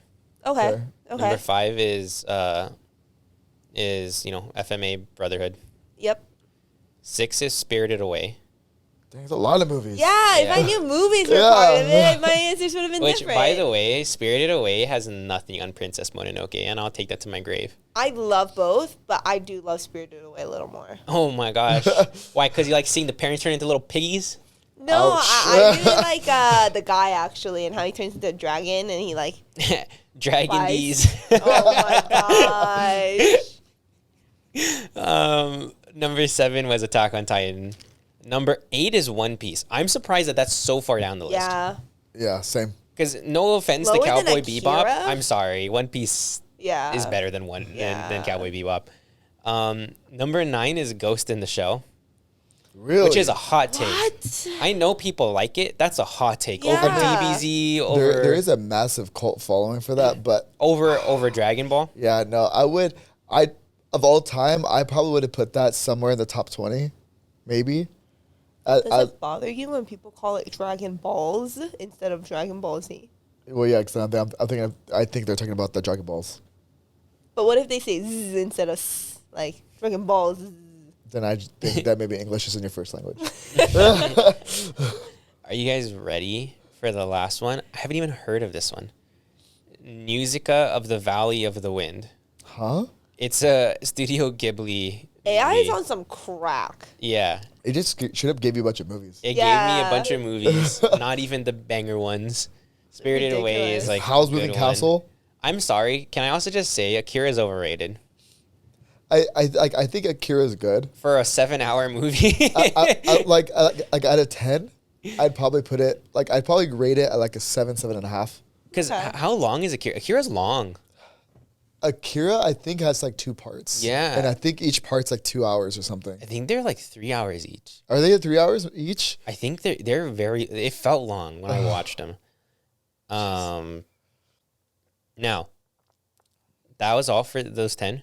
Okay. Okay. Okay. Number 5 is FMA Brotherhood. Yep. 6 is Spirited Away. There's a lot of movies. Yeah, if I knew movies were part of it, my answers would have been Which, different. by the way, Spirited Away has nothing on Princess Mononoke, and I'll take that to my grave. I love both, but I do love Spirited Away a little more. Oh my gosh. Why? Because you like seeing the parents turn into little piggies? No, Ouch. I really like the guy actually, and how he turns into a dragon, and he like. Dragon Flies. bees. Oh my gosh. Number 7 was Attack on Titan. Number 8 is One Piece. I'm surprised that that's so far down the list. Yeah. Yeah, same. Because no offense to Lower than Cowboy Akira? Bebop, I'm sorry. One Piece Yeah. is better than than Cowboy Bebop. Number 9 is Ghost in the Shell, Really? which is a hot take. What? I know people like it. That's a hot take. Yeah. Over DBZ, over there is a massive cult following for that, but over Dragon Ball. yeah, no, of all time, I probably would have put that somewhere in the top 20, maybe. Does it bother you when people call it Dragon Balls instead of Dragon Ball Z? Well, yeah, because I think they're talking about the Dragon Balls. But what if they say Z instead of S? Like Dragon Balls. Then I just think that maybe English isn't your first language. Are you guys ready for the last one? I haven't even heard of this one. Musica of the Valley of the Wind. Huh? It's a Studio Ghibli. AI is movie. on some crack. Yeah. It just should have gave you a bunch of movies. It gave me Yeah. a bunch of movies, not even the banger ones. Spirited Away Ridiculous. is like Howl's a good Moving one. Castle. I'm sorry. Can I also just say Akira's overrated I think Akira's good. for a 7-hour movie? Like out of 10, I'd probably put it I'd probably rate it at like a 7.5. Because Okay. how long is Akira? Akira's long. Akira, I think, has like 2 parts. Yeah. And I think each part's like 2 hours or something. I think they're like 3 hours each. Are they at 3 hours each? I think they're very. It felt long when I watched them. Now, that was all for those 10.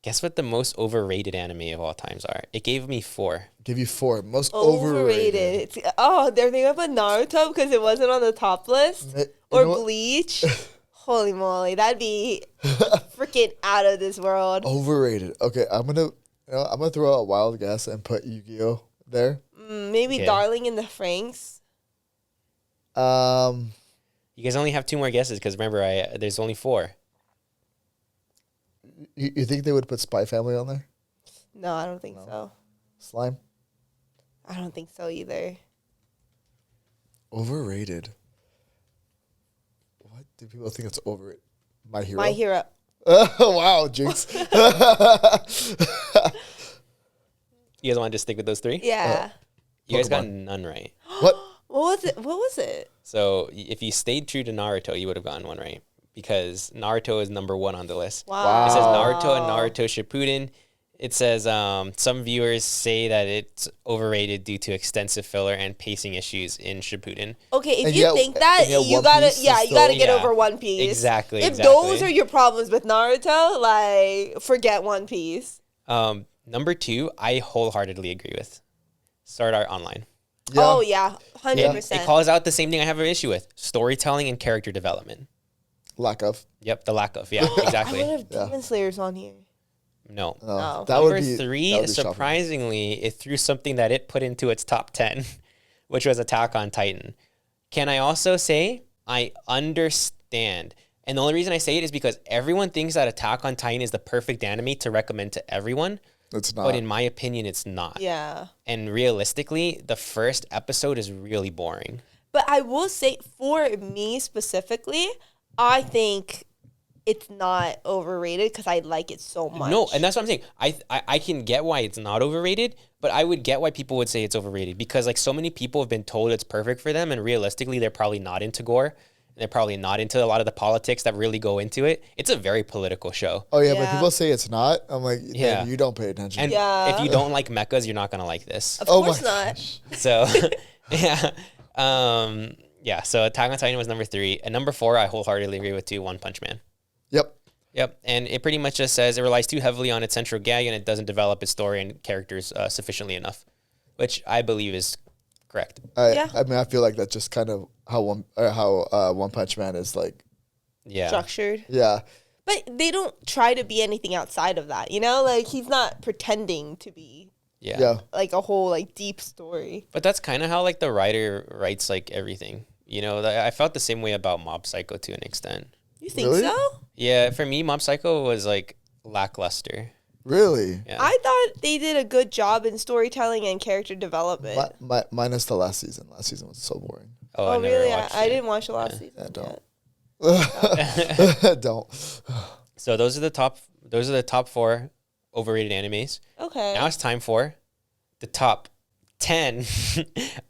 Guess what the most overrated anime of all times are? It gave me 4. Give you 4. Most Overrated. overrated. They're thinking about Naruto because it wasn't on the top list. You Or know what? Bleach. Holy moly, that'd be freaking out of this world. Overrated. Okay, I'm gonna throw out a wild guess and put Yu-Gi-Oh there. Maybe Okay. Darling in the Franxx. You guys only have 2 more guesses because remember, there's only 4. You think they would put Spy Family on there? No, I don't think so. Slime. I don't think so either. Overrated. What do people think it's overrated? My Hero. My Hero. Wow, Jinx. You guys want to just stick with those 3? Yeah. You guys got Pokemon. none right. What? What was it? So if you stayed true to Naruto, you would have gotten one right because Naruto is number 1 on the list. Wow. It says Naruto and Naruto Shippuden. It says some viewers say that it's overrated due to extensive filler and pacing issues in Shippuden. Okay, if And you yet- think that, and yet you One gotta, Piece is you still- gotta get Yeah. over One Piece. Exactly. If those are your problems with Naruto, like, forget One Piece. Number 2, I wholeheartedly agree with. Sword Art Online. Yeah. Oh yeah, It 100%. calls out the same thing I have an issue with: storytelling and character development. Lack of. Yep, the lack of. Yeah, I exactly. would have Yeah. Demon Slayers on here. No. No, Oh. that would Number be 3, that would be shocking. surprisingly, it threw something that it put into its top 10, which was Attack on Titan. Can I also say I understand? And the only reason I say it is because everyone thinks that Attack on Titan is the perfect anime to recommend to everyone, It's not. but in my opinion, it's not. Yeah. And realistically, the first episode is really boring. But I will say, for me specifically, I think it's not overrated because I like it so much. No, and that's what I'm saying. I can get why it's not overrated, but I would get why people would say it's overrated because like so many people have been told it's perfect for them, and realistically, they're probably not into gore. They're probably not into a lot of the politics that really go into it. It's a very political show. Oh yeah, but Yeah. people say it's not. I'm like, Yeah. yeah, you don't pay attention. And Yeah. if you don't like mechas, you're not gonna like this. Of Oh course my not. So yeah. Yeah, so Attack on Titan was number 3. And number 4, I wholeheartedly agree with too, One Punch Man. Yep. Yep, and it pretty much just says it relies too heavily on its central gag and it doesn't develop its story and characters sufficiently enough, which I believe is correct. Yeah. I mean, I feel like that's just kind of how One Punch Man is like. Yeah. Structured. Yeah. But they don't try to be anything outside of that, you know? Like, he's not pretending to be Yeah. like a whole like deep story. But that's kind of how like the writer writes like everything. You know, I felt the same way about Mob Psycho to an extent. You think Really? so? Yeah, for me, Mob Psycho was like lackluster. Really? Yeah. I thought they did a good job in storytelling and character development. Minus the last season. Last season was so boring. I never Really? watched I it. didn't watch the last season. Yeah, don't. Don't. So those are the top 4 overrated animes. Okay. Now it's time for the top 10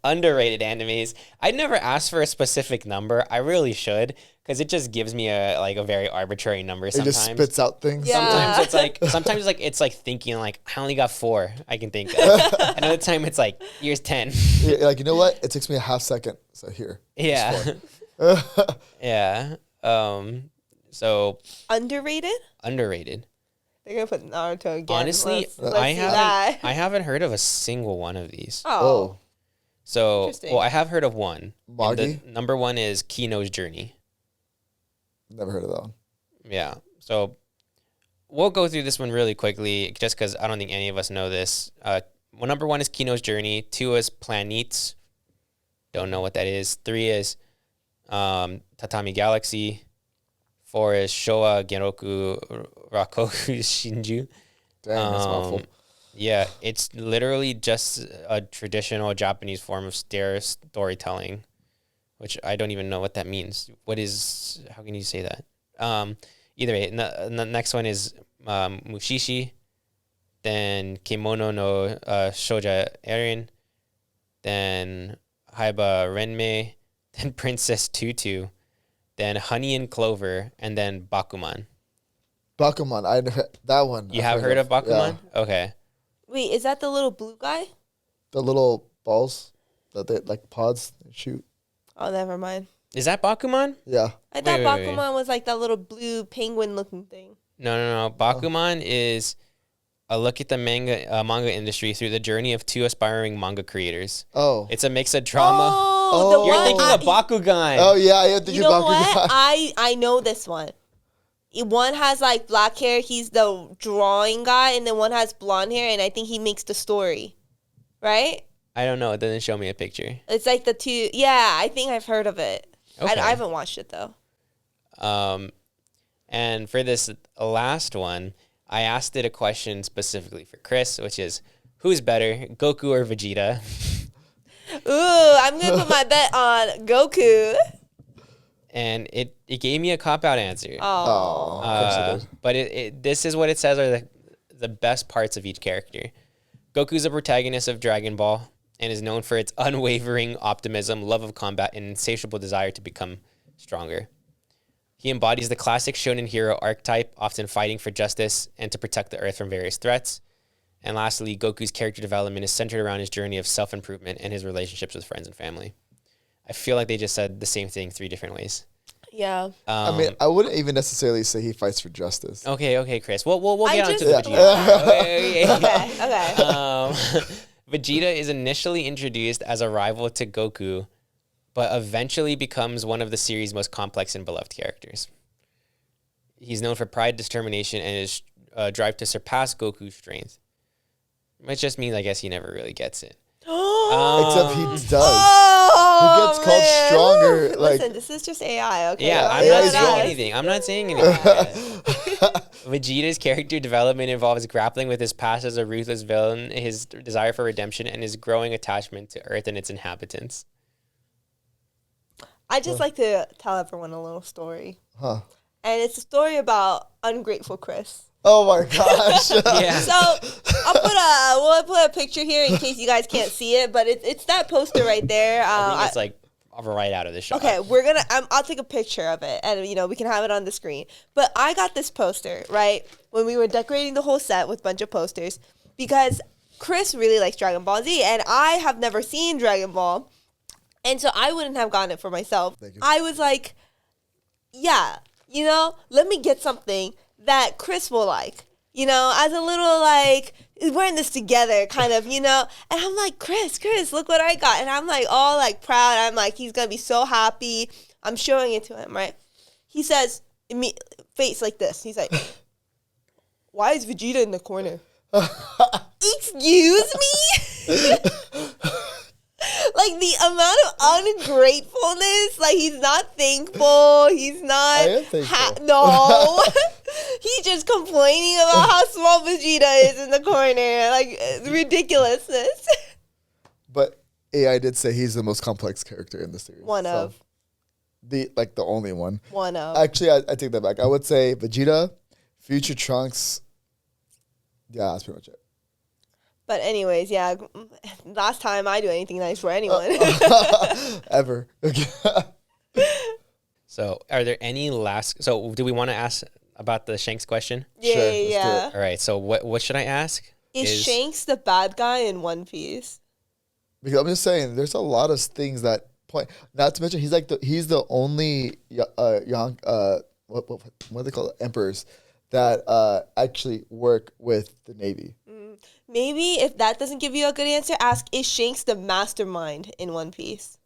underrated animes. I never asked for a specific number. I really should, because it just gives me a very arbitrary number It sometimes. just spits out things. Yeah. Sometimes it's like thinking like I only got 4 I can think of. Another time it's like here's 10. Yeah, like, you know what? It takes me a half second. So here. Yeah. Yeah. So Underrated? underrated. They're gonna put Naruto again. Honestly, let's I see that. haven't heard of a single one of these. Oh. So, Interesting. well, I have heard of one. And Magi? the number 1 is Kino's Journey. Never heard of that one. Yeah. So we'll go through this one really quickly, just because I don't think any of us know this. Number 1 is Kino's Journey. 2 is Planets. Don't know what that is. 3 is Tatami Galaxy. 4 is Showa Genroku Rakoku Shinju. Dang, that's awful. Yeah, it's literally just a traditional Japanese form of storytelling, which I don't even know what that means. How can you say that? Either way, the next one is Mushishi, then Kimono no Shouja Erin, then Haiba Renmei, then Princess Tutu, then Honey and Clover, and then Bakuman. Bakuman, that one. You I've have heard of Bakuman? Yeah. Okay. Wait, is that the little blue guy? The little balls that they like pods they shoot. Oh, never mind. Is that Bakuman? Yeah. I thought wait. Bakuman was like that little blue penguin looking thing. No. Bakuman is a look at the manga industry through the journey of 2 aspiring manga creators. Oh. It's a mix of drama. Oh, You're one thinking of Bakugan. Oh yeah, I am thinking You know Bakugan. what? I know this one. One has like black hair. He's the drawing guy, and then one has blonde hair, and I think he makes the story, right? I don't know. It doesn't show me a picture. It's like the two. Yeah, I think I've heard of it. Okay. I haven't watched it though. And for this last one, I asked it a question specifically for Chris, which is, who's better, Goku or Vegeta? Ooh, I'm gonna put my bet on Goku. And it gave me a cop-out answer. Oh, Of course it is. But this is what it says are the best parts of each character. Goku's a protagonist of Dragon Ball and is known for its unwavering optimism, love of combat, and insatiable desire to become stronger. He embodies the classic shonen hero archetype, often fighting for justice and to protect the Earth from various threats. And lastly, Goku's character development is centered around his journey of self-improvement and his relationships with friends and family. I feel like they just said the same thing 3 different ways. yeah. I mean, I wouldn't even necessarily say he fights for justice. Okay, Chris. We'll I get on just- to the Vegeta. Okay. Vegeta is initially introduced as a rival to Goku, but eventually becomes one of the series' most complex and beloved characters. He's known for pride, determination, and his drive to surpass Goku's strength. Which just means, I guess, he never really gets it. Except he does. Oh, He gets called man. stronger. Woo. Like, Listen, this is just AI, okay? Yeah, I'm Yeah, not he's saying wrong. anything. I'm not saying anything. Vegeta's character development involves grappling with his past as a ruthless villain, his desire for redemption, and his growing attachment to Earth and its inhabitants. I just like to tell everyone a little story. huh? And it's a story about ungrateful Chris. Oh my gosh. Yeah. So we'll put a picture here in case you guys can't see it, but it's that poster right there. I think it's like right out of the shot. Okay, I'll take a picture of it, and we can have it on the screen. But I got this poster right when we were decorating the whole set with a bunch of posters because Chris really likes Dragon Ball Z, and I have never seen Dragon Ball, and so I wouldn't have gotten it for myself. Thank you. I was like, yeah, let me get something that Chris will like, as a little like wearing this together kind of, and I'm like, Chris, look what I got. And I'm like all like proud. I'm like, he's going to be so happy. I'm showing it to him, right? He says, face like this. He's like, why is Vegeta in the corner? excuse me? Like, the amount of ungratefulness, like, he's not thankful, he's not... I am thankful. No. He's just complaining about how small Vegeta is in the corner. Like, ridiculousness. But AI did say he's the most complex character in the series. One of. The only one. One of. Actually, I take that back. I would say Vegeta, Future Trunks. Yeah, that's pretty much it. But anyways, yeah, last time I do anything nice for anyone. Ever. So, are there any last? So, do we want to ask about the Shanks question? Yeah, Sure, let's do yeah. it. All right. So, what should I ask? Is Shanks the bad guy in One Piece? Because I'm just saying, there's a lot of things that point. Not to mention, he's the only young what do they call it? Emperors that actually work with the Navy. Maybe if that doesn't give you a good answer, ask, is Shanks the mastermind in One Piece?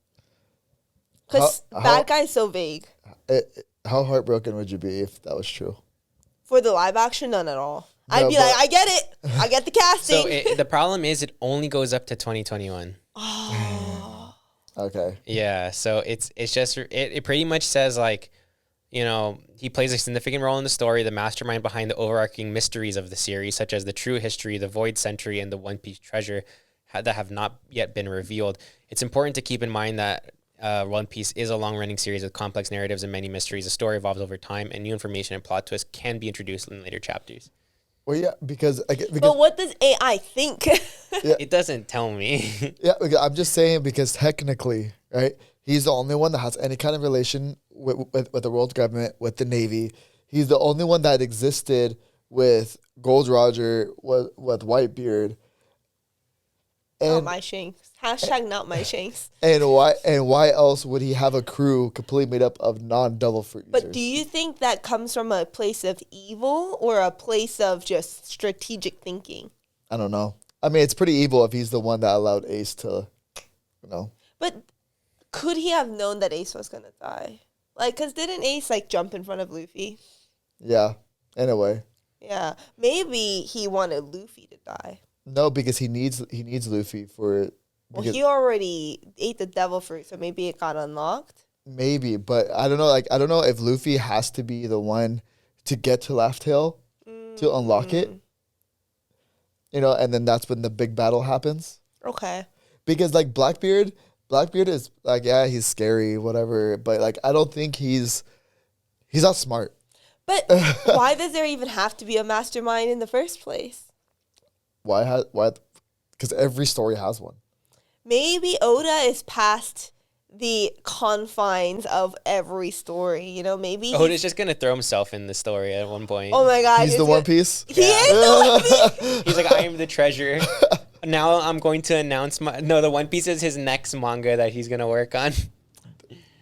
Because bad guy is so vague. How heartbroken would you be if that was true? For the live action, none at all. No, I'd be like, I get it. I get the casting. So the problem is it only goes up to 2021. Okay. Yeah. So it's just it pretty much says like, he plays a significant role in the story, the mastermind behind the overarching mysteries of the series, such as the true history, the Void Century, and the One Piece treasure that have not yet been revealed. It's important to keep in mind that One Piece is a long-running series with complex narratives and many mysteries. The story evolves over time, and new information and plot twists can be introduced in later chapters. Well, yeah, because but what does AI think? It doesn't tell me. Yeah, because I'm just saying because technically, right, he's the only one that has any kind of relation with the world government, with the Navy. He's the only one that existed with Gold Roger, with Whitebeard. Not my Shanks. Hashtag not my Shanks. And why else would he have a crew completely made up of non-devil fruit users? But do you think that comes from a place of evil or a place of just strategic thinking? I don't know. I mean, it's pretty evil if he's the one that allowed Ace to, But could he have known that Ace was going to die? Like, because didn't Ace, jump in front of Luffy? Yeah, in a way. Yeah. Maybe he wanted Luffy to die. No, because he needs Luffy for... Well, he already ate the devil fruit, so maybe it got unlocked. Maybe, but I don't know. I don't know if Luffy has to be the one to get to Laugh Tale to unlock it. And then that's when the big battle happens. Okay. Because Blackbeard is he's scary, whatever. But I don't think he's not smart. But why does there even have to be a mastermind in the first place? Why? Because every story has one. Maybe Oda is past the confines of every story. Maybe Oda's just gonna throw himself in the story at one point. Oh my God, He's the One Piece. He is the One Piece. He's like, I am the treasure. Now I'm going to announce the One Piece is his next manga that he's gonna work on.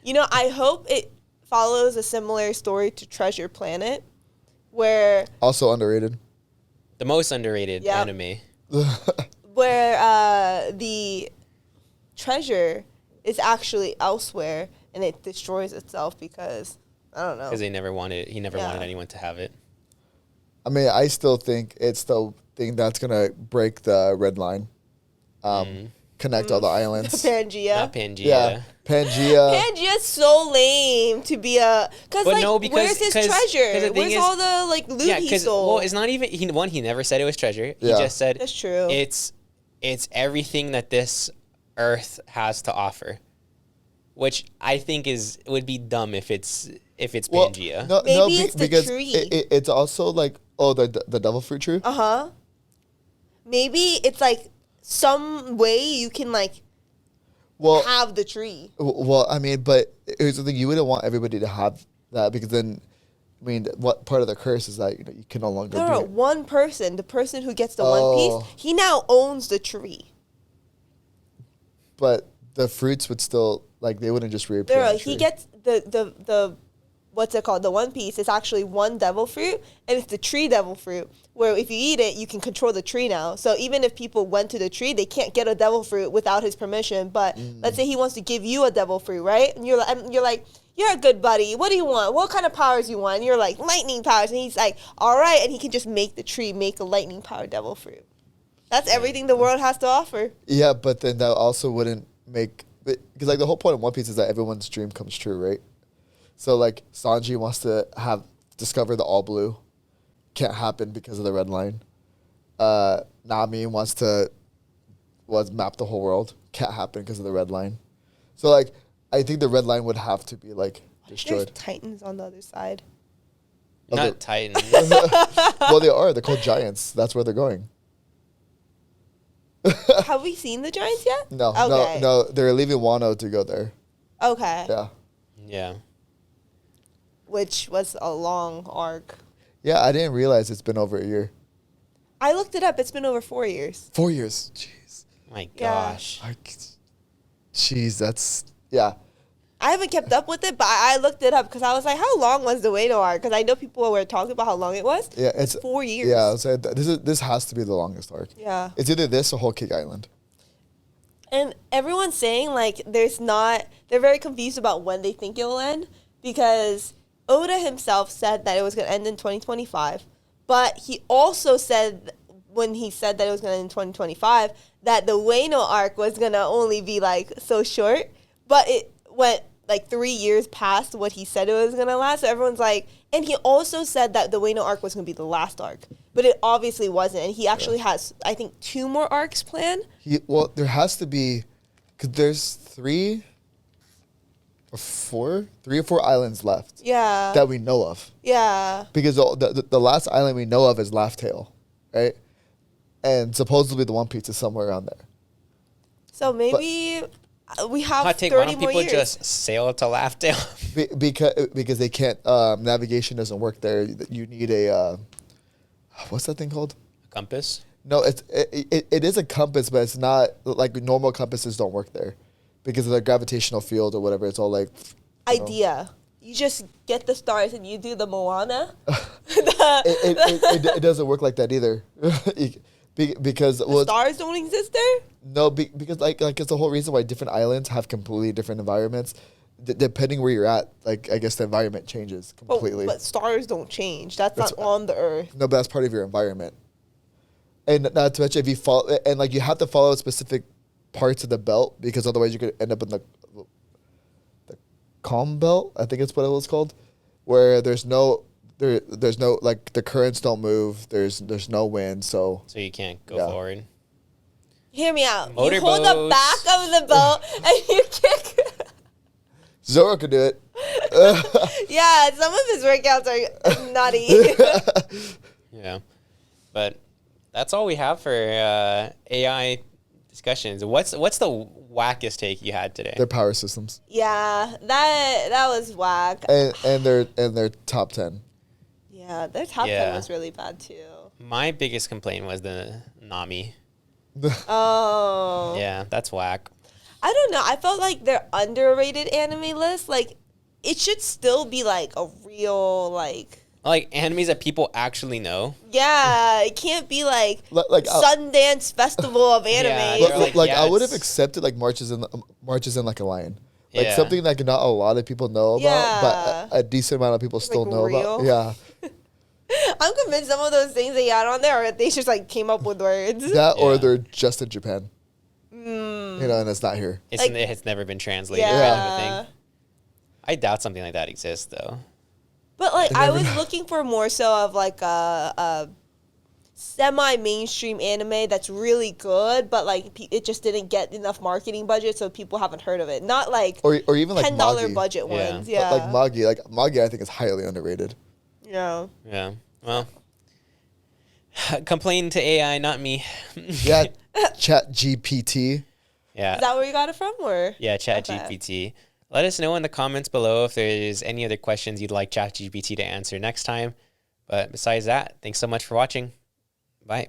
I hope it follows a similar story to Treasure Planet, where Also underrated. The most underrated anime. Where the treasure is actually elsewhere and it destroys itself because I don't know. Because he never wanted anyone to have it. I mean, I still think it's the thing that's gonna break the red line. Connect all the islands. Pangea. Not Pangea. Yeah, Pangea. Pangea's so lame to be a... where's his treasure? Where's all the loot he stole? Well, it's not even... He never said it was treasure. He just said... That's true. It's everything that this Earth has to offer. Which I think would be dumb if it's Pangea. Maybe it's the because tree. It's also the devil fruit tree. Uh-huh. Maybe it's some way you can have the tree. Well, I mean, but here's the thing: you wouldn't want everybody to have that because then, I mean, what part of the curse is that you can no longer do it. One person, the person who gets the One Piece, he now owns the tree. But the fruits would still they wouldn't just reappear. No, he gets the what's it called? The One Piece is actually one devil fruit, and it's the tree devil fruit, where if you eat it, you can control the tree now. So even if people went to the tree, they can't get a devil fruit without his permission. But let's say he wants to give you a devil fruit, right? And you're like, you're a good buddy. What do you want? What kind of powers you want? And you're like, lightning powers. And he's like, all right. And he can just make the tree make a lightning power devil fruit. That's everything the world has to offer. Yeah, but then that also wouldn't make, because like the whole point of One Piece is that everyone's dream comes true, right? So like Sanji wants to discover the all blue, can't happen because of the red line. Nami wants to map the whole world, can't happen because of the red line. So like I think the red line would have to be like destroyed. There's Titans on the other side. Not Titans. Well, they are. They're called giants. That's where they're going. Have we seen the Giants yet? No, Okay. no. They're leaving Wano to go there. Okay. Yeah. Yeah. Which was a long arc. Yeah, I didn't realize it's been over a year. I looked it up. It's been over 4 years. 4 years. Jeez. My Yeah. gosh. Jeez, that's, yeah. I haven't kept up with it, but I looked it up because I was like, how long was the Wano arc? Because I know people were talking about how long it was. Yeah, it's 4 years. Yeah, I was saying this has to be the longest arc. Yeah. It's either this or Whole Cake Island. And everyone's saying, like, they're very confused about when they think it will end because Oda himself said that it was going to end in 2025. But he also said, when he said that it was going to end in 2025, that the Wano arc was going to only be, like, so short. But it went, like, 3 years past what he said it was going to last. So everyone's like, and he also said that the Wano arc was going to be the last arc. But it obviously wasn't. And he actually has, I think, 2 more arcs planned. Well, there has to be, because there's 3 or 4 islands left Yeah. that we know of. Yeah. Because the last island we know of is Laugh Tale, right? And supposedly the One Piece is somewhere around there. So maybe we have Hot take, 30 why don't more people years. just sail to Laugh Tale? Because they can't, navigation doesn't work there. You need a, what's that thing called? Compass? No, it is a compass, but it's not, like normal compasses don't work there. Because of the gravitational field or whatever, it's all like, you know. Idea. You just get the stars and you do the Moana. It doesn't work like that either. Because The stars don't exist there? no, because like it's the whole reason why different islands have completely different environments. Depending where you're at, like I guess the environment changes completely. But stars don't change. That's That's- not on the Earth. No, but that's part of your environment. And not to mention if you follow, and like you have to follow specific parts of the belt because otherwise you could end up in the calm belt. I think it's what it was called, where there's no like the currents don't move. There's no wind, so So you can't go Yeah. forward. Hear me out. You Motorboats. hold the back of the boat and you kick. Zoro could do it. Yeah, some of his workouts are nutty. Yeah. But that's all we have for AI discussions. What's the wackest take you had today? Their power systems Yeah, that was whack. and their top 10. Yeah, their top 10 Yeah. was really bad too. My biggest complaint was the Nami. Oh. Yeah, that's whack. I don't know. I felt like their underrated anime list, like, it should still be like a real, like, Like animes that people actually know. yeah, it can't be like Like Sundance Festival of Anime. Yeah, they're like, like, yeah, I would have it's- accepted like marches in like a lion, like Yeah. something that not a lot of people know about, Yeah. but a decent amount of people still know about. real. Yeah, I'm convinced some of those things they had on there, or they just like came up with words. that or Yeah. they're just in Japan, you know, and it's not here. It's Like- it's never been translated. Yeah. Kind of a thing. I doubt something like that exists though. But like, I I never was know. looking for more so of like a semi-mainstream anime that's really good, but like it just didn't get enough marketing budget, so people haven't heard of it. Not like Or even like $10 Magi. budget Yeah. ones. Yeah. Like Magi, I think is highly underrated. Yeah. Yeah. Well, complain to AI, not me. Yeah, Chat GPT. Yeah. Is that where you got it from, or? Yeah, ChatGPT. Let us know in the comments below if there's any other questions you'd like ChatGPT to answer next time. But besides that, thanks so much for watching. Bye.